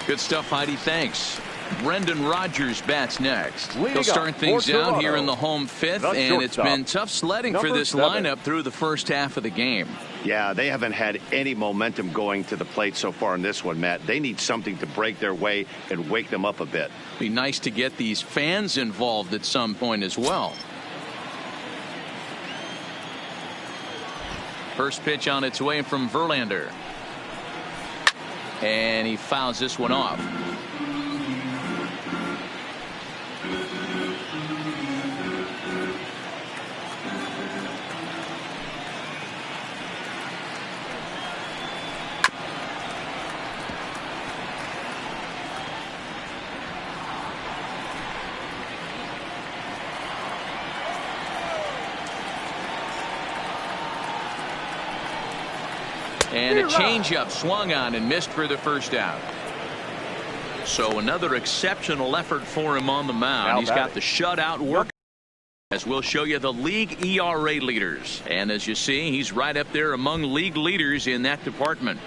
Good stuff, Heidi. Thanks. Brendan Rodgers bats next. Leading He'll start things out here in the home 5th, and it's been tough sledding for this lineup through the first half of the game. Yeah, they haven't had any momentum going to the plate so far in this one, Matt. They need something to break their way and wake them up a bit. Be nice to get these fans involved at some point as well. First pitch on its way from Verlander. And he fouls this one off. And a changeup swung on and missed for the first out. So another exceptional effort for him on the mound. He's got the shutout work. As we'll show you the league ERA leaders. And as you see, he's right up there among league leaders in that department.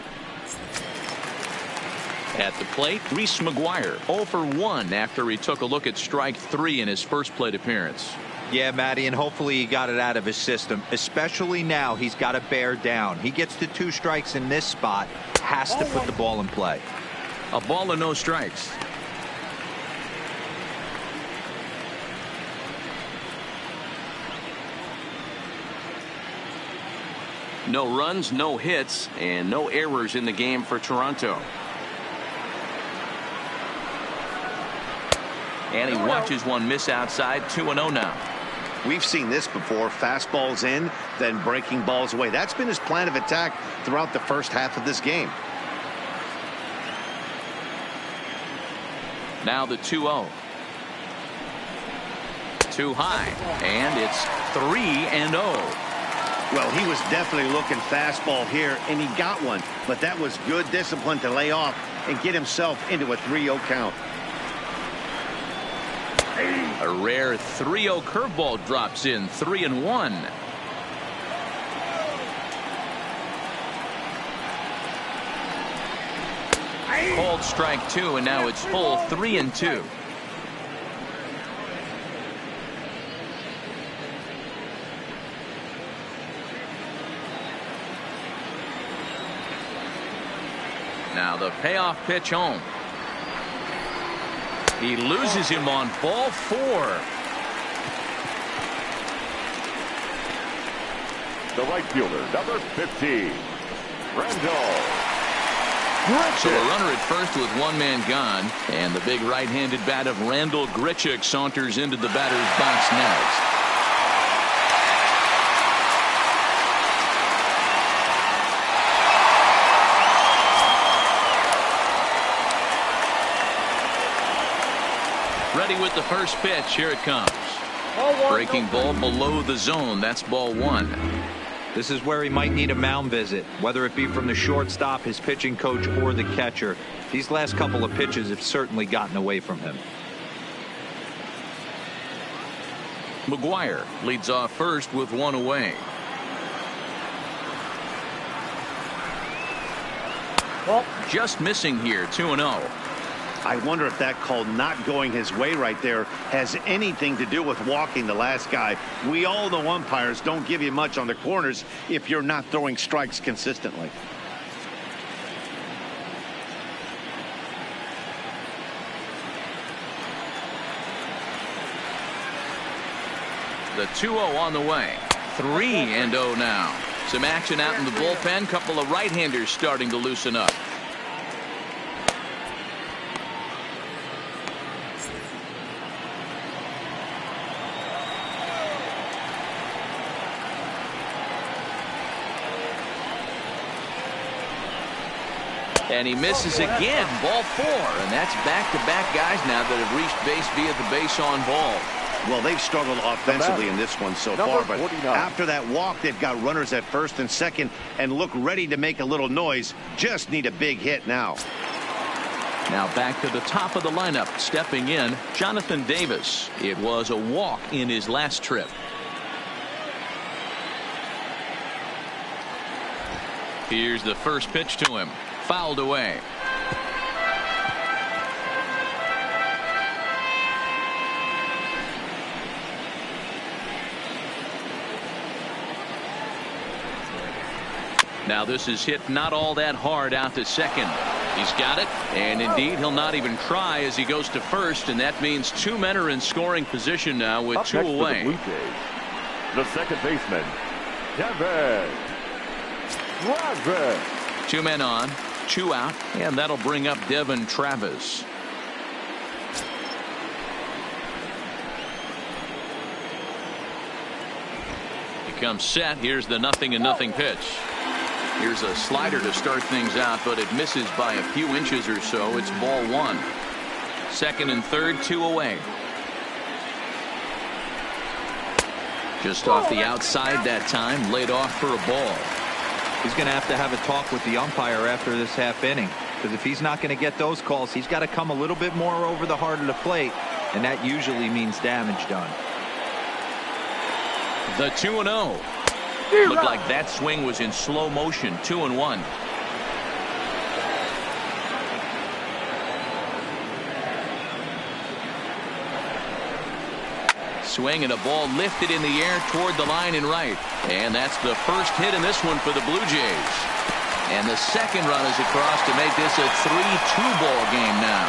At the plate, Reese McGuire 0 for 1 after he took a look at strike 3 in his first plate appearance. Yeah, Matty, and hopefully he got it out of his system, especially now he's got to bear down. He gets to 2 strikes in this spot, has to put the ball in play. A ball and no strikes. No runs, no hits, and no errors in the game for Toronto. And he watches one miss outside. 2-0 now. We've seen this before. Fastballs in, then breaking balls away. That's been his plan of attack throughout the first half of this game. Now the 2-0. Too high. And it's 3-0. Well, he was definitely looking fastball here, and he got one. But that was good discipline to lay off and get himself into a 3-0 count. A rare 3-0 curveball drops in. 3-1. Called strike 2, and now it's full 3-2. Now the payoff pitch home. He loses him on ball 4. The right fielder, number 15, Randall. So a runner at first with one man gone, and the big right-handed bat of Randall Grichuk saunters into the batter's box next. Ready with the first pitch. Here it comes. Breaking ball below the zone. That's ball 1. This is where he might need a mound visit, whether it be from the shortstop, his pitching coach, or the catcher. These last couple of pitches have certainly gotten away from him. McGuire leads off first with 1 away. Just missing here. 2-0. I wonder if that call not going his way right there has anything to do with walking the last guy. We all know umpires don't give you much on the corners if you're not throwing strikes consistently. The 2-0 on the way. 3-0 now. Some action out in the bullpen. Couple of right-handers starting to loosen up. And he misses again. Ball 4. And that's back-to-back guys now that have reached base via the base on ball. Well, they've struggled offensively in this one so far, but after that walk, they've got runners at first and second and look ready to make a little noise. Just need a big hit now. Now back to the top of the lineup. Stepping in, Jonathan Davis. It was a walk in his last trip. Here's the first pitch to him. Fouled away. Now this is hit not all that hard out to second. He's got it, and indeed he'll not even try as he goes to first, and that means 2 men are in scoring position now with 2 away. The Blue Jays, the second baseman, Kevin Travis. 2 men on, 2 out, and that'll bring up Devin Travis. He comes set. Here's the 0-0 pitch. Here's a slider to start things out, but it misses by a few inches or so. It's ball 1. Second and third, 2 away. Just off the outside that time, laid off for a ball. He's going to have a talk with the umpire after this half inning. because if he's not going to get those calls, he's got to come a little bit more over the heart of the plate, and that usually means damage done. The 2-0. Looked like that swing was in slow motion. 2-1. Swing and a ball lifted in the air toward the line and right. And that's the first hit in this one for the Blue Jays. And the second run is across to make this a 3-2 ball game now.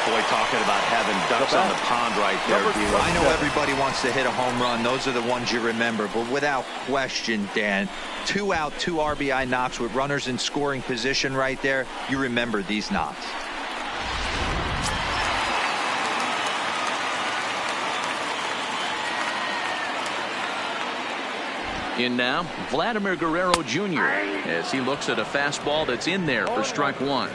Boy, talking about having ducks on the pond right there. I know everybody wants to hit a home run. Those are the ones you remember. But without question, Dan, 2 out, 2 RBI knocks with runners in scoring position right there. You remember these knocks. In now, Vladimir Guerrero Jr. as he looks at a fastball that's in there for strike 1.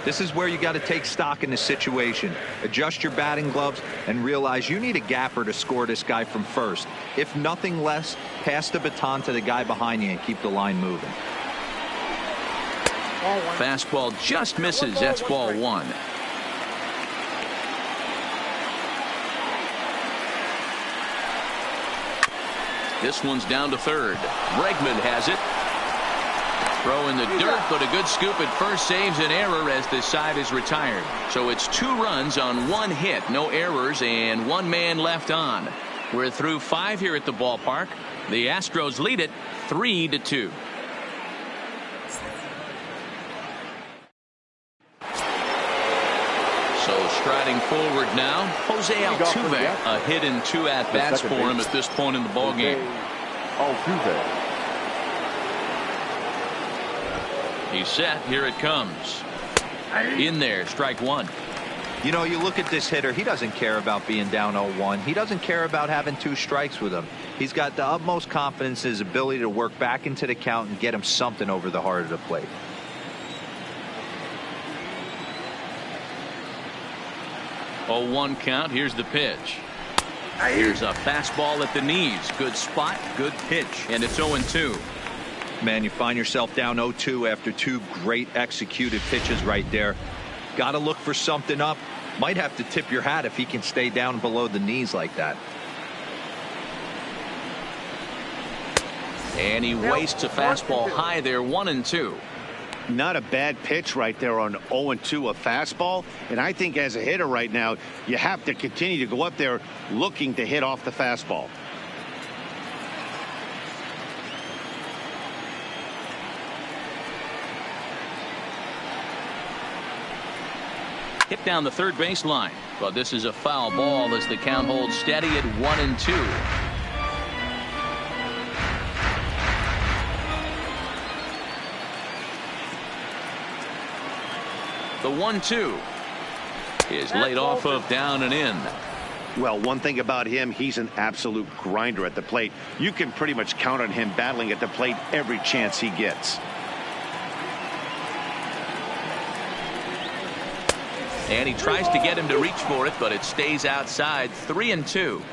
This is where you got to take stock in the situation. Adjust your batting gloves and realize you need a gapper to score this guy from first. If nothing less, pass the baton to the guy behind you and keep the line moving. Fastball just misses. That's ball 1. This one's down to third. Bregman has it. Throw in the dirt, but a good scoop at first saves an error as the side is retired. So it's 2 runs on 1 hit, no errors, and 1 man left on. We're through 5 here at the ballpark. The Astros lead it 3-2. So striding forward now, Jose Altuve. A hit and 2 at-bats for him at this point in the ballgame. Altuve. He's set. Here it comes. In there, strike 1. You know, you look at this hitter, he doesn't care about being down 0-1. He doesn't care about having 2 strikes with him. He's got the utmost confidence in his ability to work back into the count and get him something over the heart of the plate. Oh, 1 count. Here's the pitch. Here's a fastball at the knees. Good spot, good pitch, and it's 0-2. Man, you find yourself down 0-2 after 2 great executed pitches right there. Got to look for something up. Might have to tip your hat if he can stay down below the knees like that. And he wastes a fastball high there. 1-2. Not a bad pitch right there on 0-2, a fastball. And I think as a hitter right now, you have to continue to go up there looking to hit off the fastball. Hit down the third baseline, but this is a foul ball as the count holds steady at 1-2. The 1-2 is laid off of down and in. Well, one thing about him, he's an absolute grinder at the plate. You can pretty much count on him battling at the plate every chance he gets. And he tries to get him to reach for it, but it stays outside. 3-2.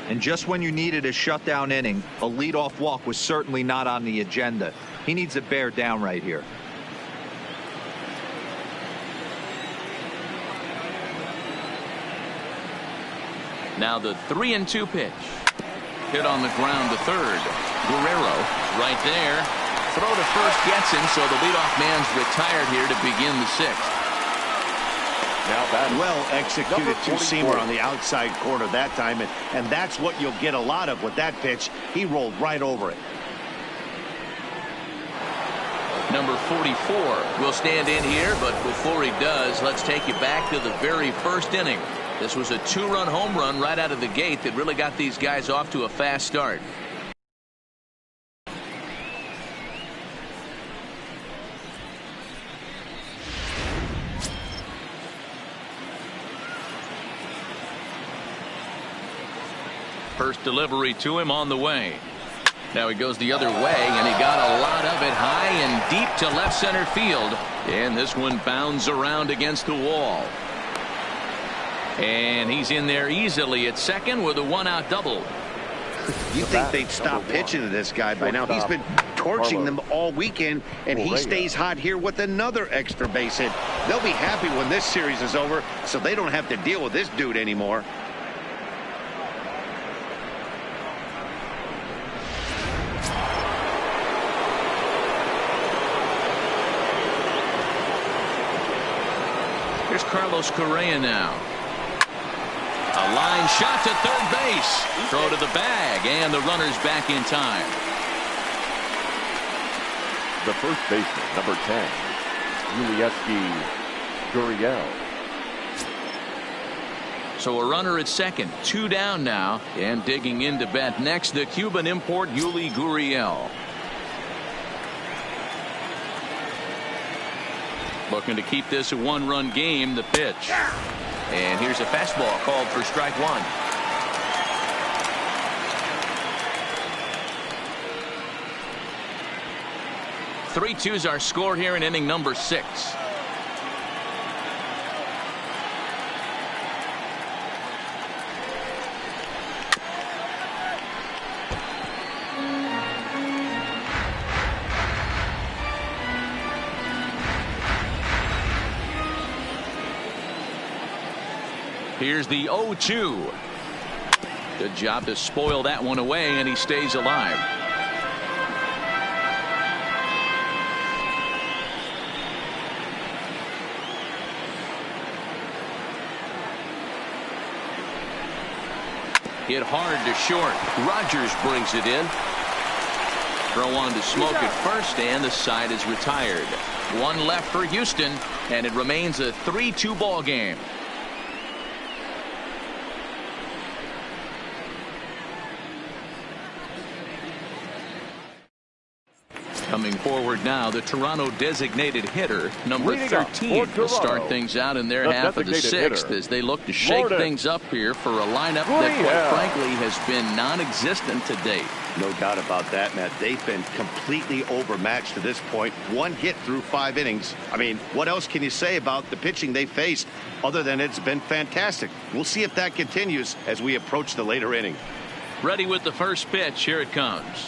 And just when you needed a shutdown inning, a leadoff walk was certainly not on the agenda. He needs to bear down right here. Now the 3-2 pitch. Hit on the ground to third. Guerrero right there. Throw to first gets him, so the leadoff man's retired here to begin the 6th. Well executed 2-seamer on the outside corner that time, and that's what you'll get a lot of with that pitch. He rolled right over it. Number 44 will stand in here, but before he does, let's take you back to the very first inning. This was a 2-run home run right out of the gate that really got these guys off to a fast start. First delivery to him on the way. Now he goes the other way, and he got a lot of it high and deep to left center field. And this one bounds around against the wall. And he's in there easily at second with a 1-out double. You think they'd stop pitching to this guy by now? He's been torching them all weekend, and he stays hot here with another extra base hit. They'll be happy when this series is over, so they don't have to deal with this dude anymore. Here's Carlos Correa now. A line shot to third base. Throw to the bag, and the runner's back in time. The first baseman, number 10, Yuli Gurriel. So a runner at second, 2 down now, and digging in to bat next, the Cuban import Yuli Gurriel. Looking to keep this a 1-run game. The pitch. And here's a fastball called for strike 1. Three-2's our score here in inning number 6. Here's the 0-2. Good job to spoil that one away, and he stays alive. Hit hard to short. Rogers brings it in. Throw on to Smoke at first, and the side is retired. 1 left for Houston, and it remains a 3-2 ball game. Coming forward now, the Toronto designated hitter, number 13, will start things out in their half of the 6th as they look to shake things up here for a lineup that, quite frankly, has been non-existent to date. No doubt about that, Matt. They've been completely overmatched to this point. 1 hit through 5 innings. I mean, what else can you say about the pitching they faced other than it's been fantastic? We'll see if that continues as we approach the later inning. Ready with the first pitch. Here it comes.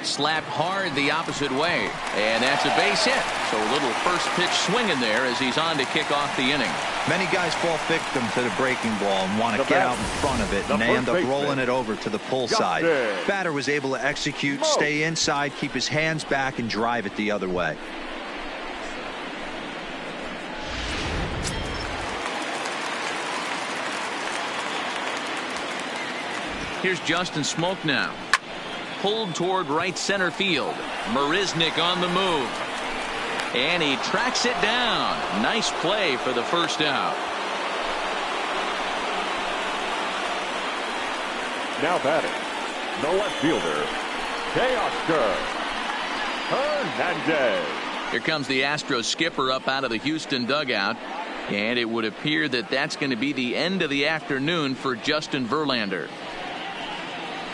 Slapped hard the opposite way, and that's a base hit. So a little first pitch swing in there as he's on to kick off the inning. Many guys fall victim to the breaking ball and want to get out in front of it, and they end up rolling it over to the pull side. Batter was able to execute, stay inside, keep his hands back, and drive it the other way. Here's Justin Smoke now. Pulled toward right center field. Marisnick on the move. And he tracks it down. Nice play for the first out. Now batting, the left fielder, Teoscar Hernandez. Here comes the Astros skipper up out of the Houston dugout. And it would appear that that's going to be the end of the afternoon for Justin Verlander.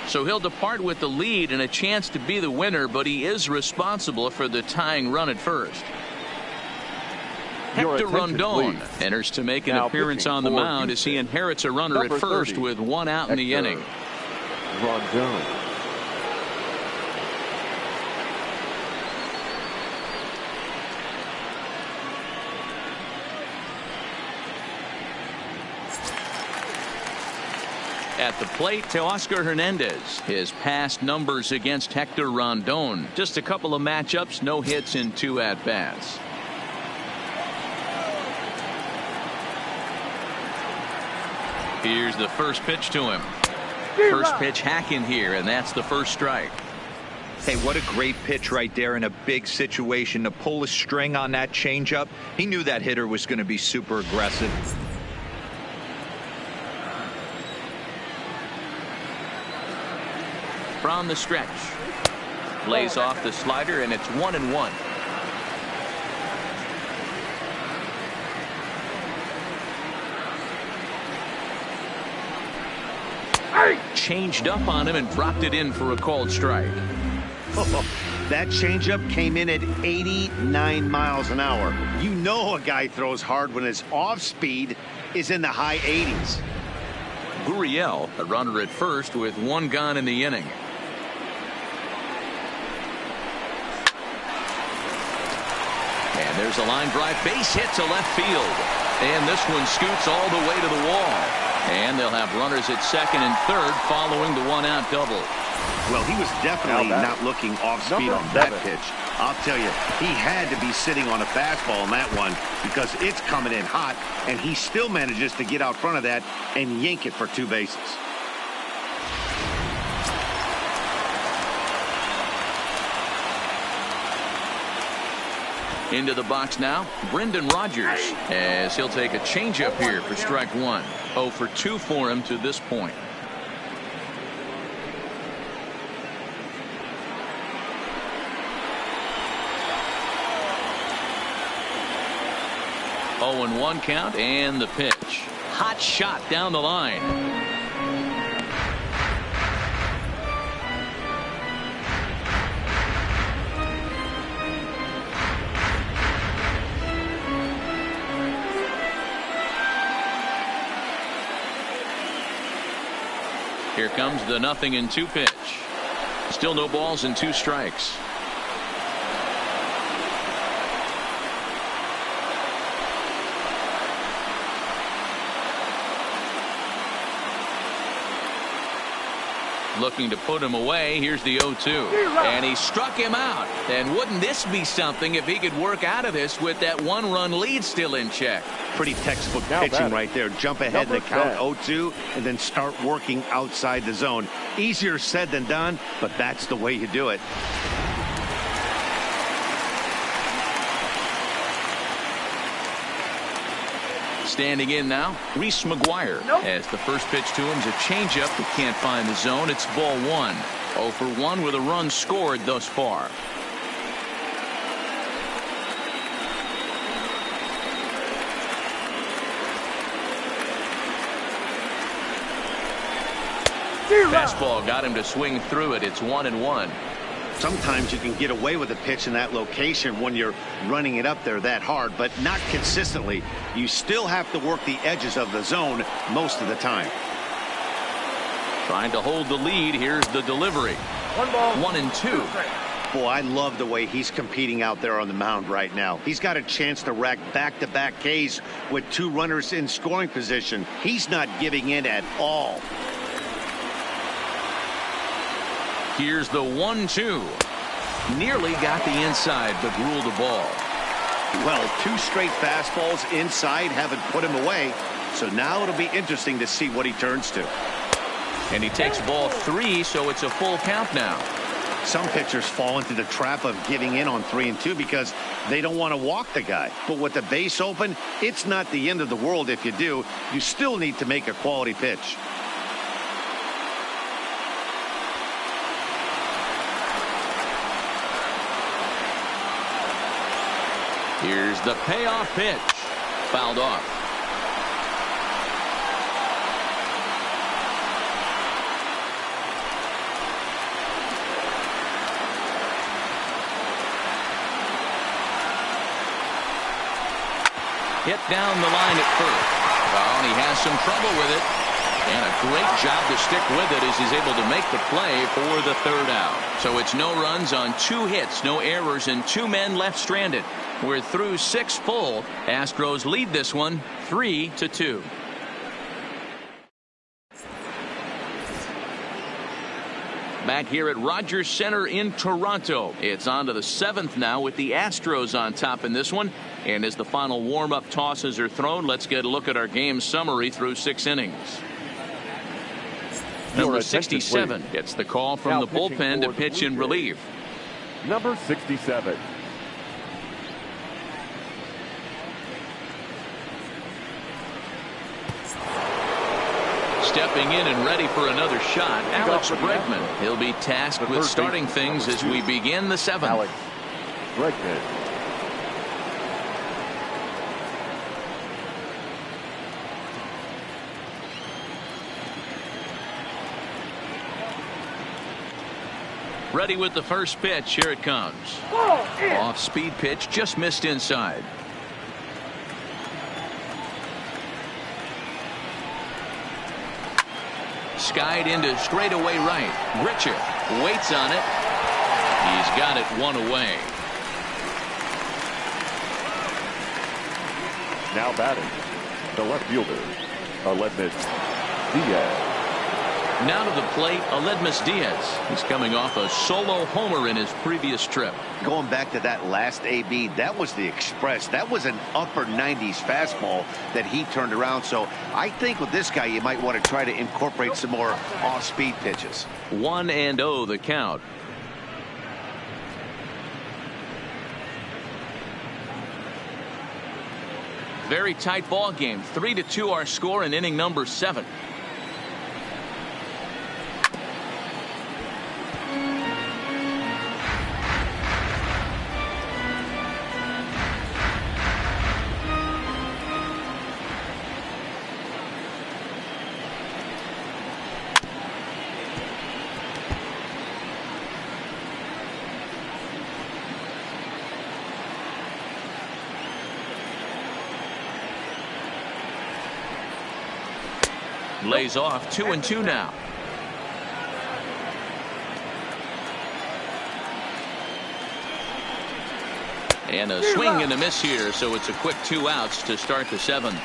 So he'll depart with the lead and a chance to be the winner, but he is responsible for the tying run at first. Hector Rondon enters to make an appearance on the mound as he inherits a runner at first with 1 out in the inning. Rondon. At the plate, Teoscar Hernandez. His past numbers against Hector Rondon. Just a couple of matchups, no hits in 2 at-bats. Here's the first pitch to him. First pitch hack in here, and that's the first strike. Hey, what a great pitch right there in a big situation to pull a string on that changeup. He knew that hitter was going to be super aggressive. From the stretch. Lays off the slider, and it's 1-1. Changed up on him and dropped it in for a called strike. That changeup came in at 89 miles an hour. You know a guy throws hard when his off speed is in the high 80s. Gurriel, a runner at first with 1 gone in the inning. And there's a line drive base hit to left field. And this one scoots all the way to the wall. And they'll have runners at second and third following the one-out double. Well, he was definitely not looking off speed on that pitch. I'll tell you, he had to be sitting on a fastball on that one because it's coming in hot, and he still manages to get out front of that and yank it for 2 bases. Into the box now, Brendan Rodgers, as he'll take a changeup here for strike 1. 0 for 2 for him to this point. 0-1 count, and the pitch. Hot shot down the line. Here comes the 0-2 pitch. Still no balls and 2 strikes. Looking to put him away. Here's the 0-2. And he struck him out. And wouldn't this be something if he could work out of this with that 1-run lead still in check? Pretty textbook pitching right there. Jump ahead in the count 0-2 and then start working outside the zone. Easier said than done, but that's the way you do it. Standing in now, Reese McGuire. As the first pitch to him is a changeup that can't find the zone. It's ball 1. 0 for 1 with a run scored thus far. Fastball got him to swing through it. It's 1-1. Sometimes you can get away with a pitch in that location when you're running it up there that hard, but not consistently. You still have to work the edges of the zone most of the time. Trying to hold the lead. Here's the delivery. 1-2. Boy, I love the way he's competing out there on the mound right now. He's got a chance to rack back-to-back Ks with 2 runners in scoring position. He's not giving in at all. Here's the 1-2. Nearly got the inside, but ruled the ball. Well, 2 straight fastballs inside haven't put him away. So now it'll be interesting to see what he turns to. And he takes ball 3, so it's a full count now. Some pitchers fall into the trap of giving in on 3-2 because they don't want to walk the guy. But with the base open, it's not the end of the world if you do. You still need to make a quality pitch. Here's the payoff pitch. Fouled off. Hit down the line at first. Oh, and he has some trouble with it. And a great job to stick with it as he's able to make the play for the 3rd out. So it's no runs on 2 hits, no errors, and 2 men left stranded. We're through 6 full. Astros lead this one 3-2. Back here at Rogers Center in Toronto. It's on to the 7th now with the Astros on top in this one. And as the final warm-up tosses are thrown, let's get a look at our game summary through 6 innings. Number 67 gets the call from the bullpen to pitch in relief. Number 67. Stepping in and ready for another shot, Alex Bregman. He'll be tasked with starting things as we begin the 7th. Alex Bregman. Ready with the first pitch. Here it comes. Off speed pitch, just missed inside. Skied into straightaway right. Grichuk waits on it. He's got it 1 away. Now batting, the left fielder, Aledmys Diaz. Now to the plate, Aledmys Diaz. He's coming off a solo homer in his previous trip. Going back to that last AB, that was the express. That was an upper 90s fastball that he turned around. So I think with this guy, you might want to try to incorporate some more off-speed pitches. 1-0 the count. Very tight ball game. 3-2 our score in inning number 7. Lays off 2-2 now. And a swing and a miss here, so it's a quick 2 outs to start the 7th.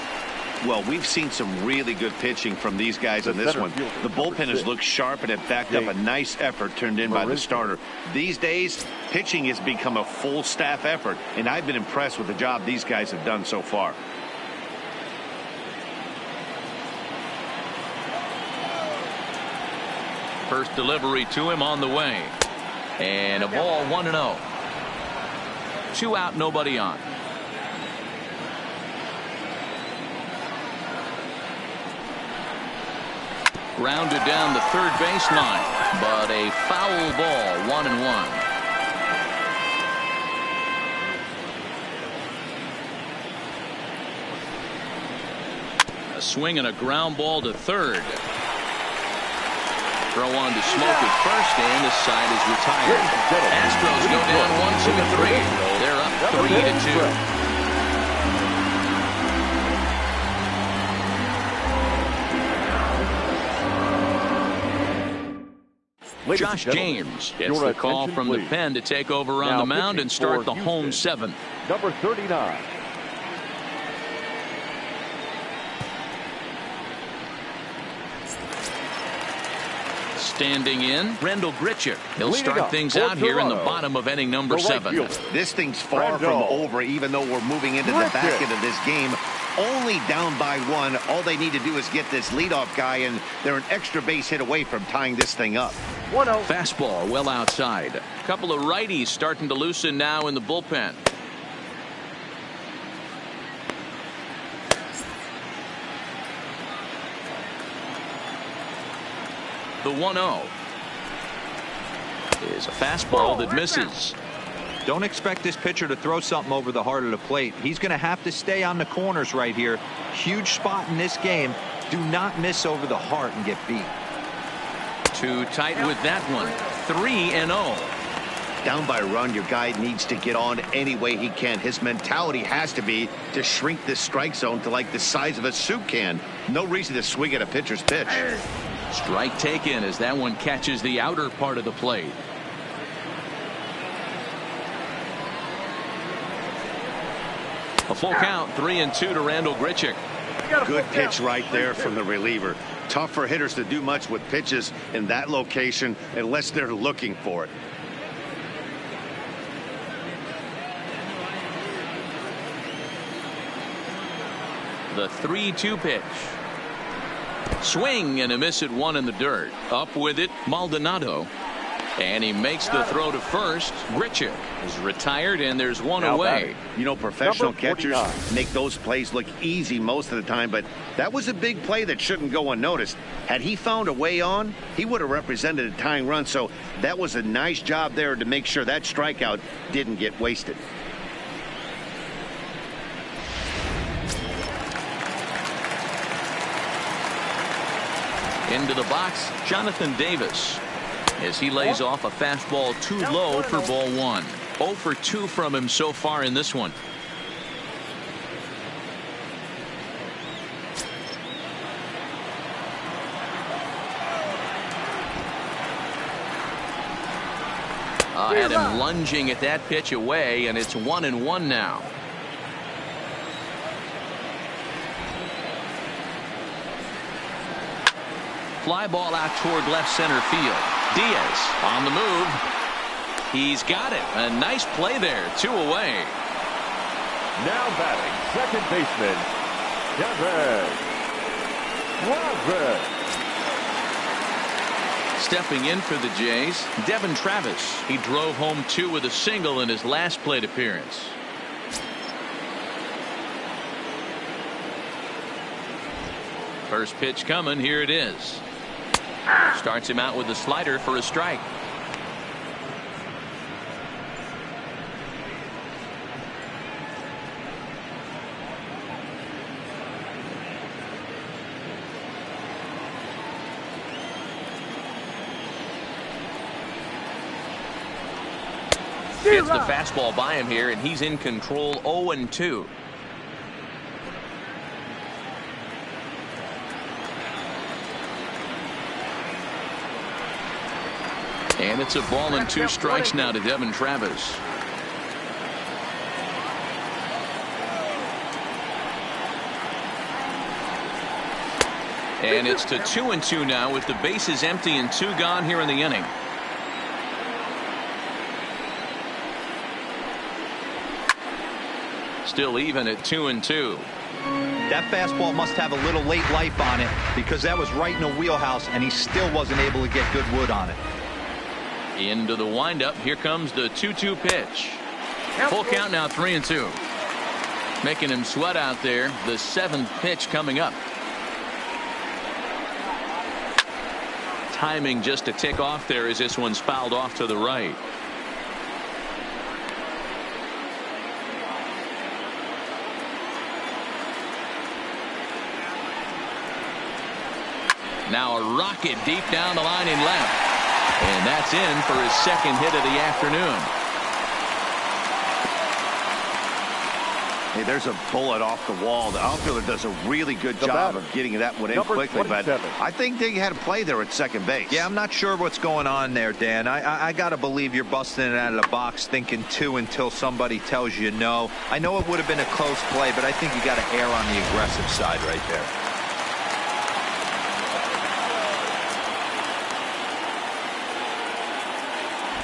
Well, we've seen some really good pitching from these guys in this one. The bullpen has looked sharp and it backed up a nice effort turned in by the starter. These days, pitching has become a full staff effort, and I've been impressed with the job these guys have done so far. First delivery to him on the way. And a ball 1-0. 2 out, nobody on. Grounded down the third baseline, but a foul ball, 1-1. A swing and a ground ball to third. Throw on to Smoke at first, and the side is retired. Astros go down 1-2-3. They're up 3-2. Josh James gets the call from the pen to take over on the mound and start the home 7th. Number 39. Standing in, Rendell Grichuk. He'll start things out here in the bottom of inning number 7. This thing's far from over, even though we're moving into the back end of this game. Only down by 1. All they need to do is get this leadoff guy, and they're an extra base hit away from tying this thing up. 1-0. Fastball well outside. A couple of righties starting to loosen now in the bullpen. The 1-0 is a fastball that misses. Don't expect this pitcher to throw something over the heart of the plate. He's going to have to stay on the corners right here. Huge spot in this game. Do not miss over the heart and get beat. Too tight with that one. 3-0. Down by a run, your guy needs to get on any way he can. His mentality has to be to shrink this strike zone to like the size of a soup can. No reason to swing at a pitcher's pitch. Strike taken as that one catches the outer part of the plate. A full count, 3-2 to Rendell Grichuk. Good pitch right there from the reliever. Tough for hitters to do much with pitches in that location unless they're looking for it. The 3-2 pitch. Swing and a miss at 1 in the dirt. Up with it, Maldonado. And he makes the throw to first. Grichuk is retired, and there's one away. You know, professional catchers make those plays look easy most of the time, but that was a big play that shouldn't go unnoticed. Had he found a way on, he would have represented a tying run, so that was a nice job there to make sure that strikeout didn't get wasted. Into the box, Jonathan Davis, as he lays off a fastball too low for ball 1. 0 for 2 from him so far in this one. Had him lunging at that pitch away, and it's 1-1 now. fly ball out toward left center field. Diaz on the move. He's got it. A nice play there. 2 away. Now batting, second baseman, Devin Travis. Stepping in for the Jays, Devin Travis. He drove home 2 with a single in his last plate appearance. First pitch coming. Here it is. Starts him out with a slider for a strike. Gets the fastball by him here, and he's in control. 0-2. And it's a ball and 2 strikes now to Devin Travis. And it's to 2-2 now with the bases empty and 2 gone here in the inning. Still even at 2-2. That fastball must have a little late life on it because that was right in the wheelhouse and he still wasn't able to get good wood on it. Into the windup. Here comes the 2-2 pitch. Full count now, 3-2. Making him sweat out there. The 7th pitch coming up. Timing just a tick off there as this one's fouled off to the right. Now a rocket deep down the line in left. And that's in for his 2nd hit of the afternoon. Hey, there's a bullet off the wall. The outfielder does a really good job of getting that one in quickly, but I think they had a play there at second base. Yeah, I'm not sure what's going on there, Dan. I got to believe you're busting it out of the box thinking 2 until somebody tells you no. I know it would have been a close play, but I think you got to err on the aggressive side right there.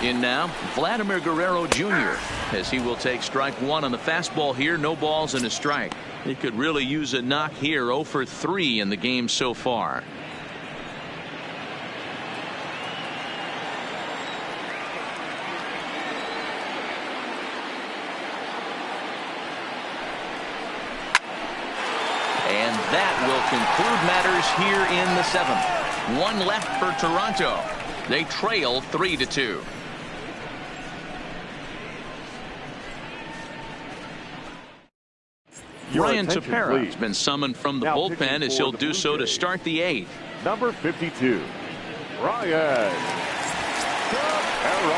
In now, Vladimir Guerrero Jr. as he will take strike 1 on the fastball here. No balls and a strike. He could really use a knock here. 0 for 3 in the game so far. And that will conclude matters here in the 7th. 1 left for Toronto. They trail 3-2. Ryan Tepera has been summoned from the bullpen as he'll do so to start the 8th. Number 52, Ryan Tepera.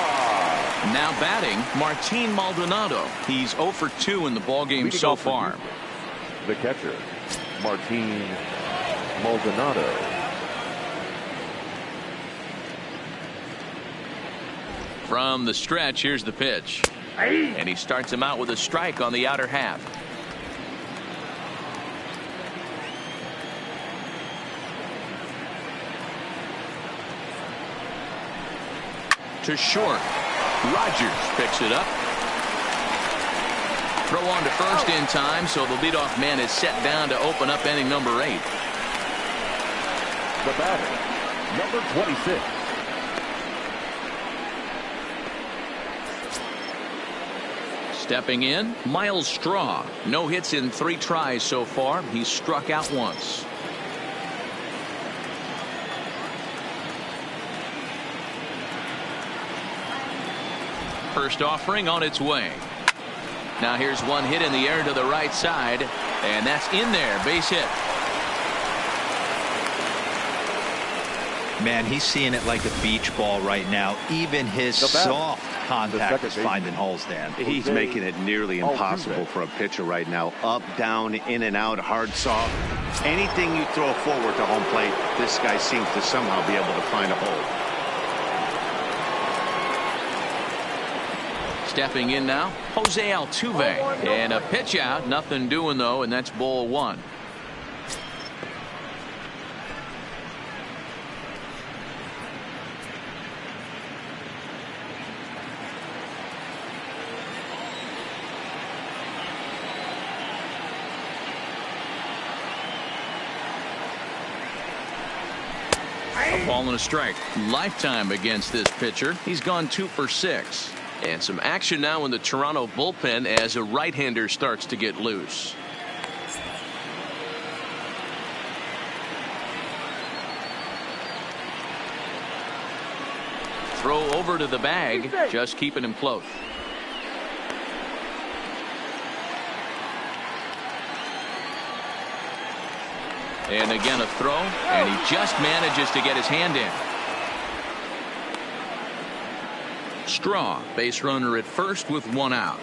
Now batting, Martin Maldonado. He's 0 for 2 in the ballgame so far. The catcher, Martin Maldonado. From the stretch, here's the pitch. And he starts him out with a strike on the outer half. To short. Rogers picks it up. Throw on to first in time, so the leadoff man is set down to open up inning number 8. The batter, number 26. Stepping in, Miles Straw. No hits in 3 tries so far. He's struck out once. First offering on its way. Now here's one hit in the air to the right side, and that's in there. Base hit. Man, he's seeing it like a beach ball right now. Even his soft contact is finding holes, Dan. He's making it nearly impossible for a pitcher right now. Up, down, in and out, hard, soft. Anything you throw forward to home plate, this guy seems to somehow be able to find a hole. Stepping in now, Jose Altuve. And a pitch out. Nothing doing, though, and that's ball 1. Ball and a strike. Lifetime against this pitcher. He's gone 2 for 6. And some action now in the Toronto bullpen as a right-hander starts to get loose. Throw over to the bag, just keeping him close. And again a throw, and he just manages to get his hand in. Straw, base runner at first with 1 out.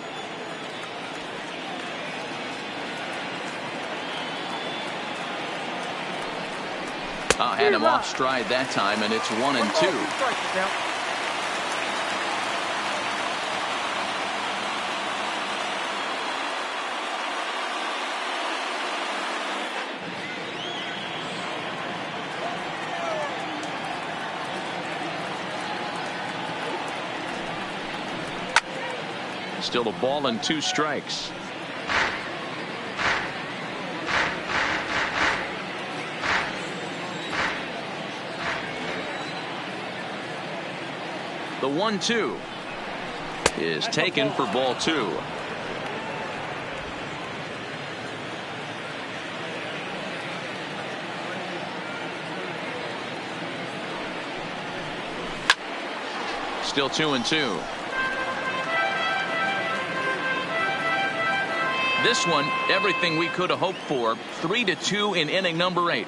Had him off stride that time, and it's 1-2. Still a ball and 2 strikes. The 1-2 is taken for ball 2. Still 2-2. This one, everything we could have hoped for. 3-2 in inning number 8.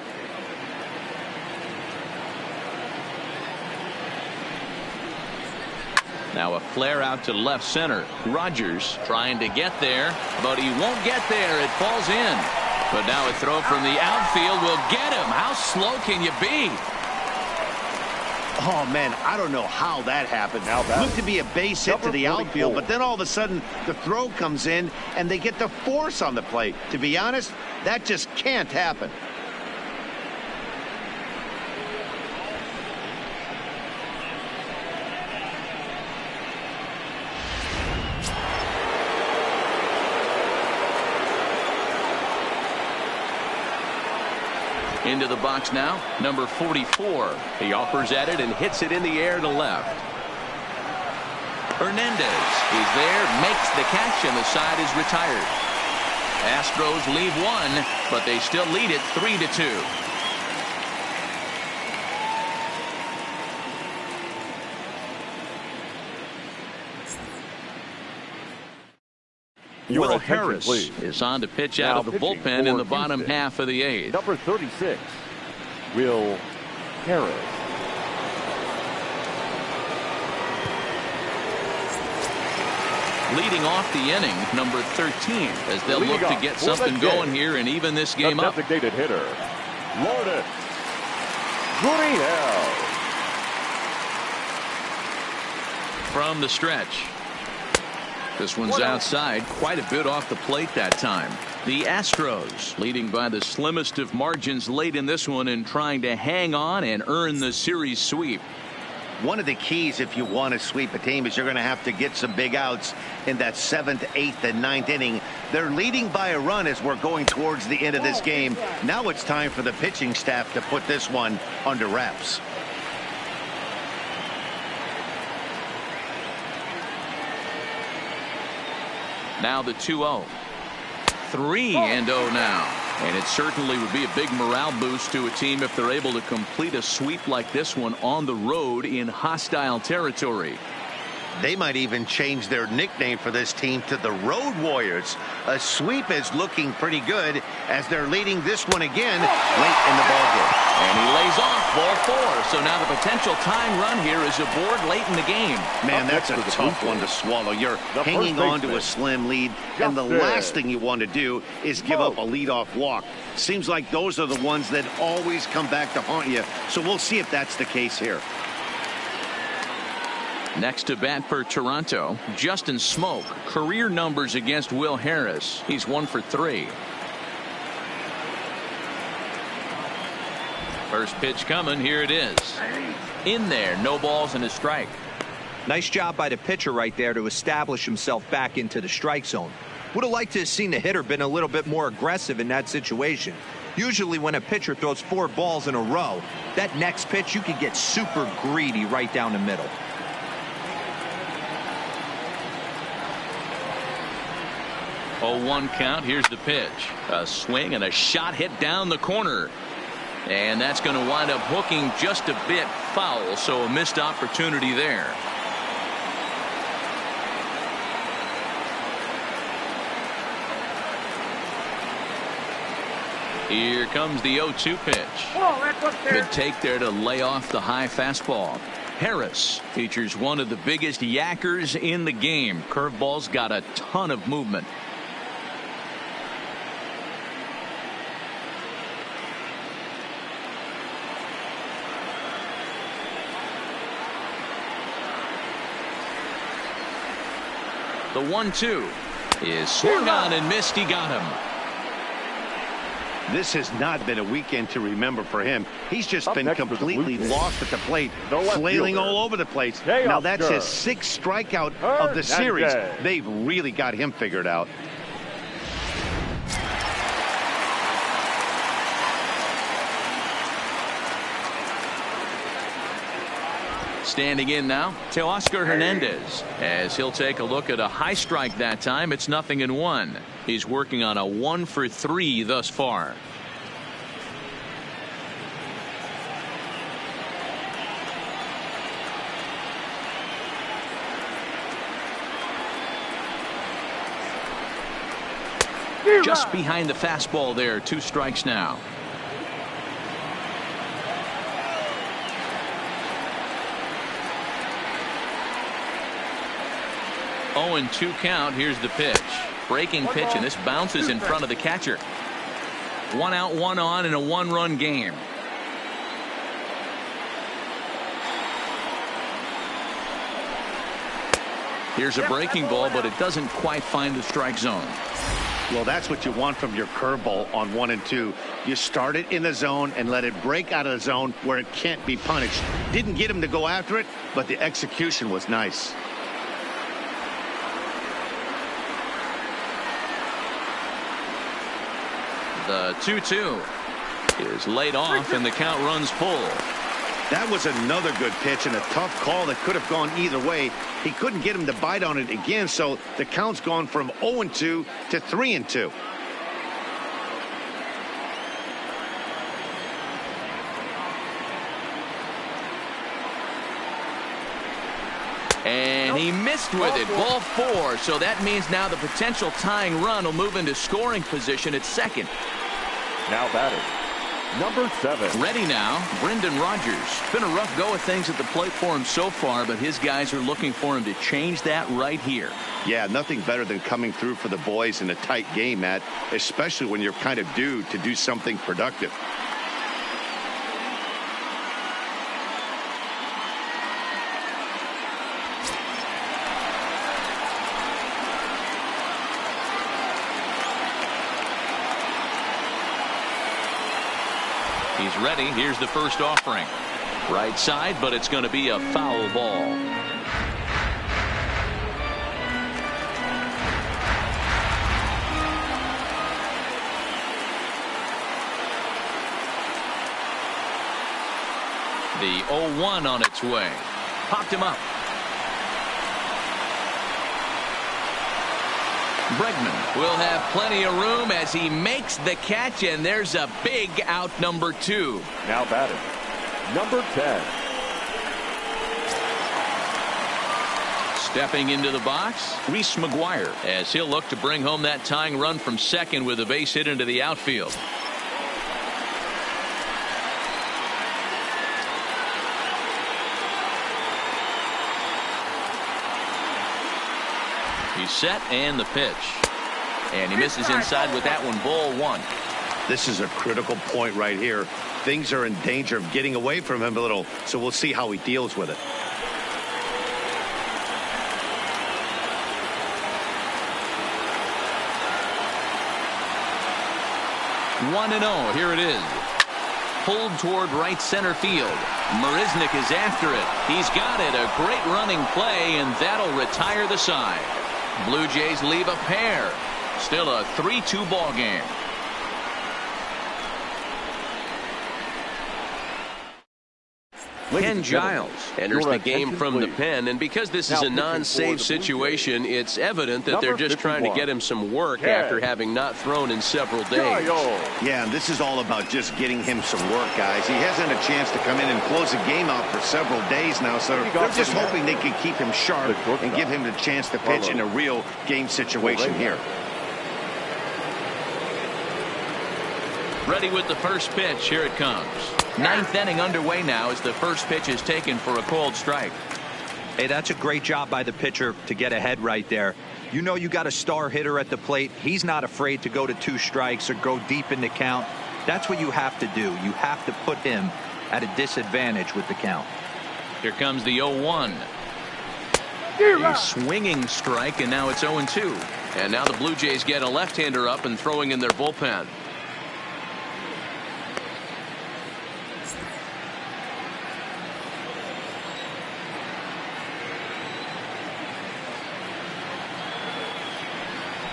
Now a flare out to left center. Rogers trying to get there, but he won't get there. It falls in. But now a throw from the outfield will get him. How slow can you be? Oh, man, I don't know how that happened. Now that looked to be a base hit to the outfield, but then all of a sudden the throw comes in and they get the force on the plate. To be honest, that just can't happen. Into the box now, number 44. He offers at it and hits it in the air to left. Hernandez is there, makes the catch, and the side is retired. Astros leave 1, but they still lead it 3-2. Will Harris is on to pitch out of the bullpen in the bottom half of the 8th. Number 36, Will Harris. Leading off the inning, number 13, as they'll look to get something going here and even this game up. Designated hitter, Lawrence Gurriel. From the stretch. This one's outside, quite a bit off the plate that time. The Astros leading by the slimmest of margins late in this one and trying to hang on and earn the series sweep. One of the keys if you want to sweep a team is you're going to have to get some big outs in that 7th, 8th, and 9th inning. They're leading by a run as we're going towards the end of this game. Now it's time for the pitching staff to put this one under wraps. Now the 2-0. 3-0 now. And it certainly would be a big morale boost to a team if they're able to complete a sweep like this one on the road in hostile territory. They might even change their nickname for this team to the Road Warriors. A sweep is looking pretty good as they're leading this one again late in the ballgame. And he lays off ball 4. So now the potential tying run here is aboard late in the game. Man, that's a tough one to swallow. You're hanging on to a slim lead, and the last thing you want to do is give up a leadoff walk. Seems like those are the ones that always come back to haunt you. So we'll see if that's the case here. Next to bat for Toronto, Justin Smoke. Career numbers against Will Harris. He's 1 for 3. First pitch coming. Here it is. In there. No balls and a strike. Nice job by the pitcher right there to establish himself back into the strike zone. Would have liked to have seen the hitter been a little bit more aggressive in that situation. Usually when a pitcher throws 4 balls in a row, that next pitch you could get super greedy right down the middle. Oh, 1 count. Here's the pitch. A swing and a shot hit down the corner. And that's going to wind up hooking just a bit foul, so a missed opportunity there. Here comes the 0-2 pitch. Good take there to lay off the high fastball. Harris features one of the biggest yackers in the game. Curveball's got a ton of movement. The 1-2 is swung on and missed. He got him. This has not been a weekend to remember for him. He's just been completely lost at the plate, flailing all over the place. Now that's his 6th strikeout of the series. They've really got him figured out. Standing in now, Teoscar Hernandez, as he'll take a look at a high strike that time. It's 0-1. He's working on a 1 for 3 thus far. Just behind the fastball there. 2 strikes now. 0-2 count. Here's the pitch. Breaking pitch, and this bounces in front of the catcher. 1 out, 1 on in a 1-run game. Here's a breaking ball, but it doesn't quite find the strike zone. Well, that's what you want from your curveball on 1 and 2. You start it in the zone and let it break out of the zone where it can't be punished. Didn't get him to go after it, but the execution was nice. The 2-2 is laid off, and the count runs full. That was another good pitch and a tough call that could have gone either way. He couldn't get him to bite on it again, so the count's gone from 0-2 to 3-2. And he missed with it. Ball 4. So that means now the potential tying run will move into scoring position at second. Now batting, number 7. Ready now, Brendan Rodgers. Been a rough go of things at the plate for him so far, but his guys are looking for him to change that right here. Yeah, nothing better than coming through for the boys in a tight game, Matt, especially when you're kind of due to do something productive. He's ready. Here's the first offering. Right side, but it's going to be a foul ball. The 0-1 on its way. Popped him up. Bregman will have plenty of room as he makes the catch, and there's a big out, number 2. Now batting, number 10. Stepping into the box, Reese McGuire, as he'll look to bring home that tying run from second with a base hit into the outfield. He's set, and the pitch. And he misses inside with that one. Ball 1. This is a critical point right here. Things are in danger of getting away from him a little, so we'll see how he deals with it. One and 0. Here it is. Pulled toward right center field. Marisnik is after it. He's got it. A great running play, and that'll retire the side. Blue Jays leave a pair. Still a 3-2 ball game. Ken Giles enters the game from the pen, and because this is a non-save situation, it's evident that they're just trying to get him some work after having not thrown in several days. Yeah, and this is all about just getting him some work, guys. He hasn't had a chance to come in and close the game out for several days now, so they're just hoping they can keep him sharp and give him the chance to pitch in a real game situation here. Ready with the first pitch. Here it comes. Ninth inning underway now as the first pitch is taken for a called strike. Hey, that's a great job by the pitcher to get ahead right there. You know you got a star hitter at the plate. He's not afraid to go to 2 strikes or go deep in the count. That's what you have to do. You have to put him at a disadvantage with the count. Here comes the 0-1. A swinging strike, and now it's 0-2. And now the Blue Jays get a left-hander up and throwing in their bullpen.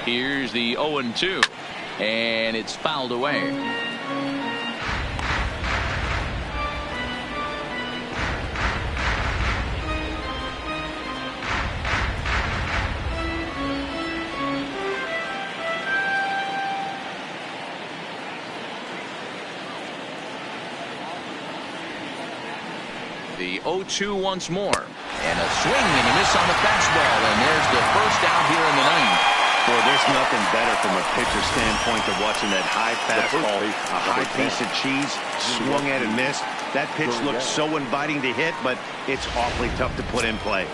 Here's the 0-2, and it's fouled away. The 0-2 once more, and a swing and a miss on the fastball, and there's the first out here in the ninth. Boy, there's nothing better from a pitcher's standpoint than watching that high fastball, a high piece of cheese, swung at and missed. That pitch looks so inviting to hit, but it's awfully tough to put in play.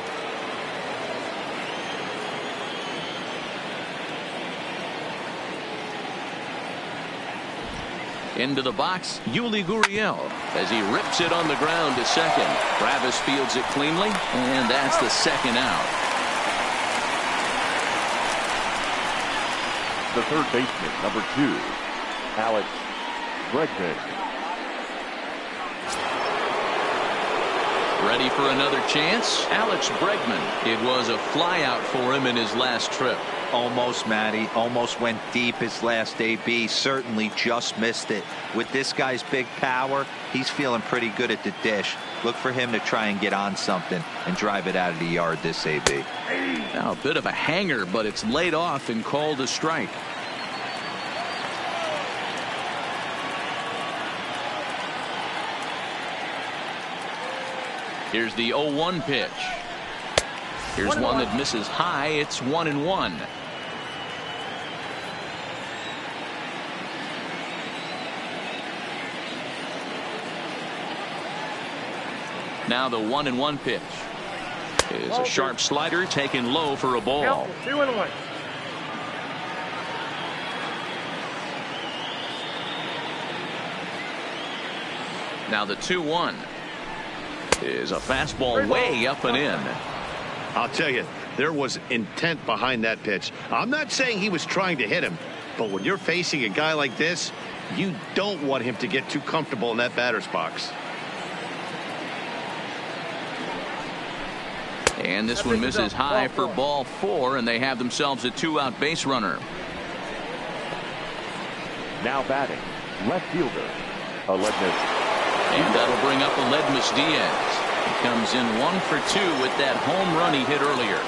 Into the box, Yuli Gurriel as he rips it on the ground to second. Travis fields it cleanly, and that's the second out. The third baseman, number 2, Alex Bregman. Ready for another chance? Alex Bregman. It was a flyout for him in his last trip. Almost, Matty. Almost went deep his last AB. Certainly just missed it. With this guy's big power, he's feeling pretty good at the dish. Look for him to try and get on something and drive it out of the yard this AB. Now a bit of a hanger, but it's laid off and called a strike. Here's the 0-1 pitch. Here's one that misses high. It's 1-1. Now the 1-1 pitch is a sharp slider taken low for a ball. 2-1. Now the 2-1 is a fastball way up and in. I'll tell you, there was intent behind that pitch. I'm not saying he was trying to hit him, but when you're facing a guy like this, you don't want him to get too comfortable in that batter's box. And this one misses high for ball 4, and they have themselves a 2-out base runner. Now batting, left fielder, Aledmus. And that'll bring up Aledmus Diaz. He comes in 1 for 2 with that home run he hit earlier.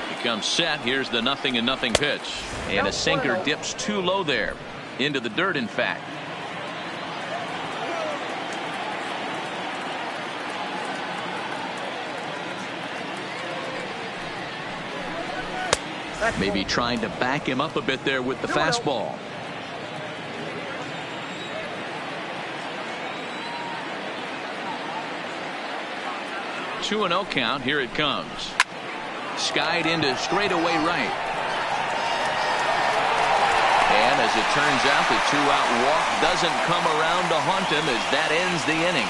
He comes set. Here's the 0-0 pitch. And a sinker dips too low there. Into the dirt, in fact. Maybe trying to back him up a bit there with the fastball. Two and 0 count. Here it comes. Skied into straightaway right. And as it turns out, the 2-out walk doesn't come around to haunt him as that ends the inning.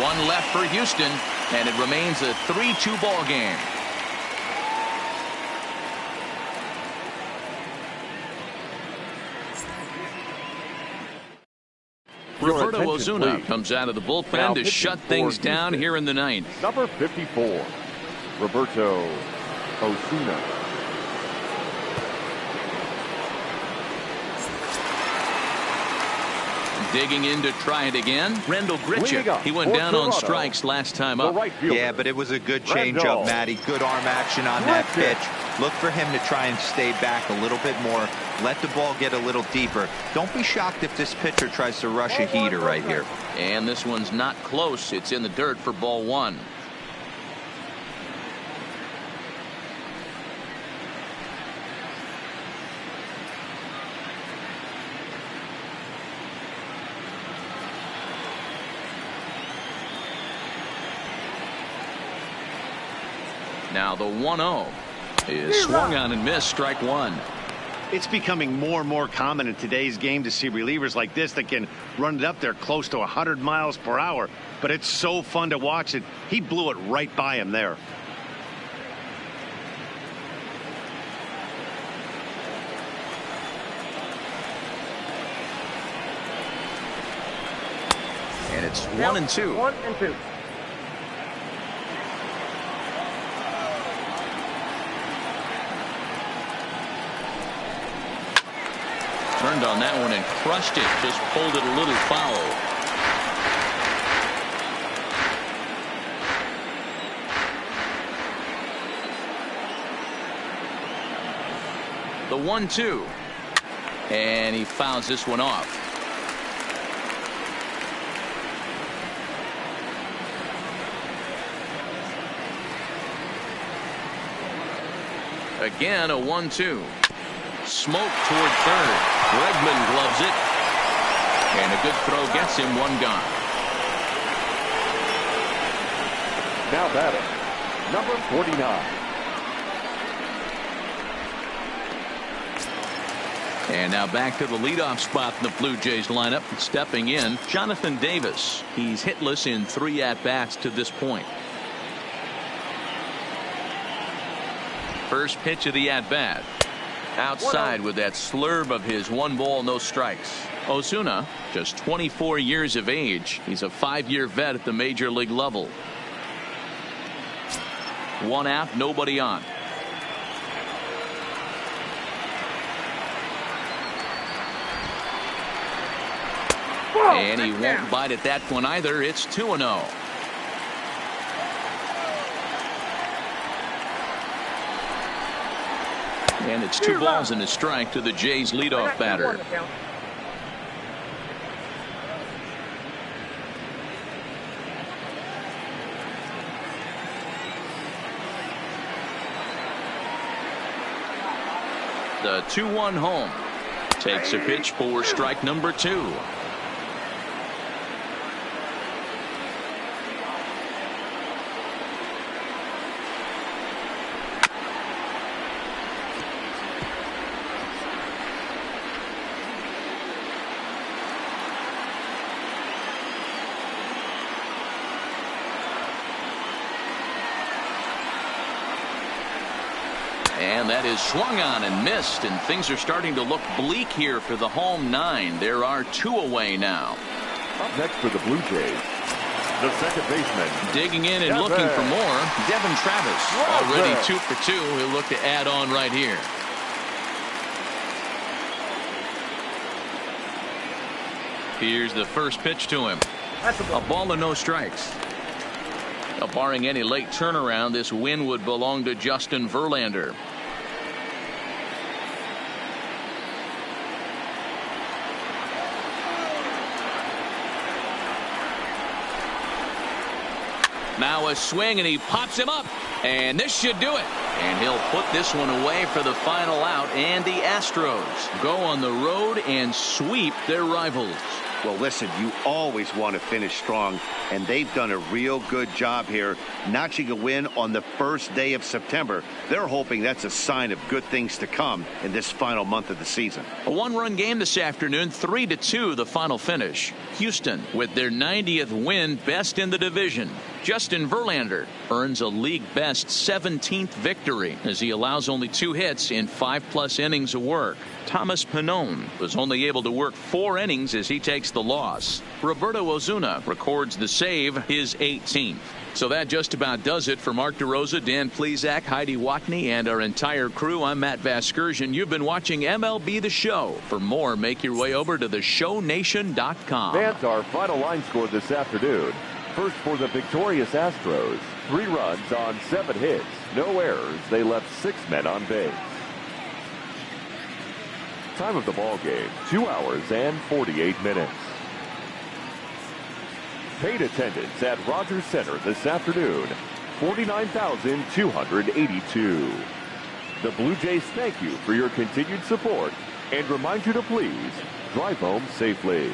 One left for Houston, and it remains a 3-2 ball game. Roberto Ozuna comes out of the bullpen to shut things down here in the ninth. Number 54, Roberto Ozuna. Digging in to try it again, Rendell Grichuk. He went down on strikes last time up. Yeah, but it was a good changeup, Matty. Good arm action on that pitch. Look for him to try and stay back a little bit more. Let the ball get a little deeper. Don't be shocked if this pitcher tries to rush a heater right here. And this one's not close. It's in the dirt for ball one. Now the 1-0 is swung on and missed, strike one. It's becoming more and more common in today's game to see relievers like this that can run it up there close to 100 miles per hour. But it's so fun to watch it. He blew it right by him there. And it's 1-2. 1-2. Turned on that one and crushed it. Just pulled it a little foul. The 1-2. And he fouls this one off. Again, a 1-2. Smoke toward third. Bregman gloves it. And a good throw gets him one gone. Now batting, number 49. And now back to the leadoff spot in the Blue Jays lineup. Stepping in, Jonathan Davis. He's hitless in 3 at-bats to this point. First pitch of the at-bat. Outside with that slurve of his 1 ball, no strikes. Osuna, just 24 years of age. He's a 5-year vet at the major league level. 1 out, nobody on. And he won't bite at that one either. It's 2-0. And it's 2 balls and a strike to the Jays leadoff batter. The 2-1 home. Takes a pitch for strike number 2. And that is swung on and missed, and things are starting to look bleak here for the home 9. There are 2 away now. Up next for the Blue Jays, the second baseman. Digging in and looking for more, Devin Travis. Already 2 for 2. He'll look to add on right here. Here's the first pitch to him. A ball and no strikes. Barring any late turnaround, this win would belong to Justin Verlander. Now a swing, and he pops him up, and this should do it. And he'll put this one away for the final out, and the Astros go on the road and sweep their rivals. Well, listen, you always want to finish strong, and they've done a real good job here notching a win on the first day of September. They're hoping that's a sign of good things to come in this final month of the season. A 1-run game this afternoon, 3-2 the final finish. Houston with their 90th win, best in the division. Justin Verlander earns a league-best 17th victory as he allows only 2 hits in 5+ innings of work. Thomas Pannone was only able to work 4 innings as he takes the loss. Roberto Ozuna records the save, his 18th. So that just about does it for Mark DeRosa, Dan Plesac, Heidi Watney, and our entire crew. I'm Matt Vasgersian. You've been watching MLB The Show. For more, make your way over to theshownation.com. Fans, our final line score this afternoon. First for the victorious Astros. 3 runs on 7 hits. No errors. They left 6 men on base. Time of the ball game, 2 hours and 48 minutes. Paid attendance at Rogers Center this afternoon, 49,282. The Blue Jays thank you for your continued support and remind you to please drive home safely.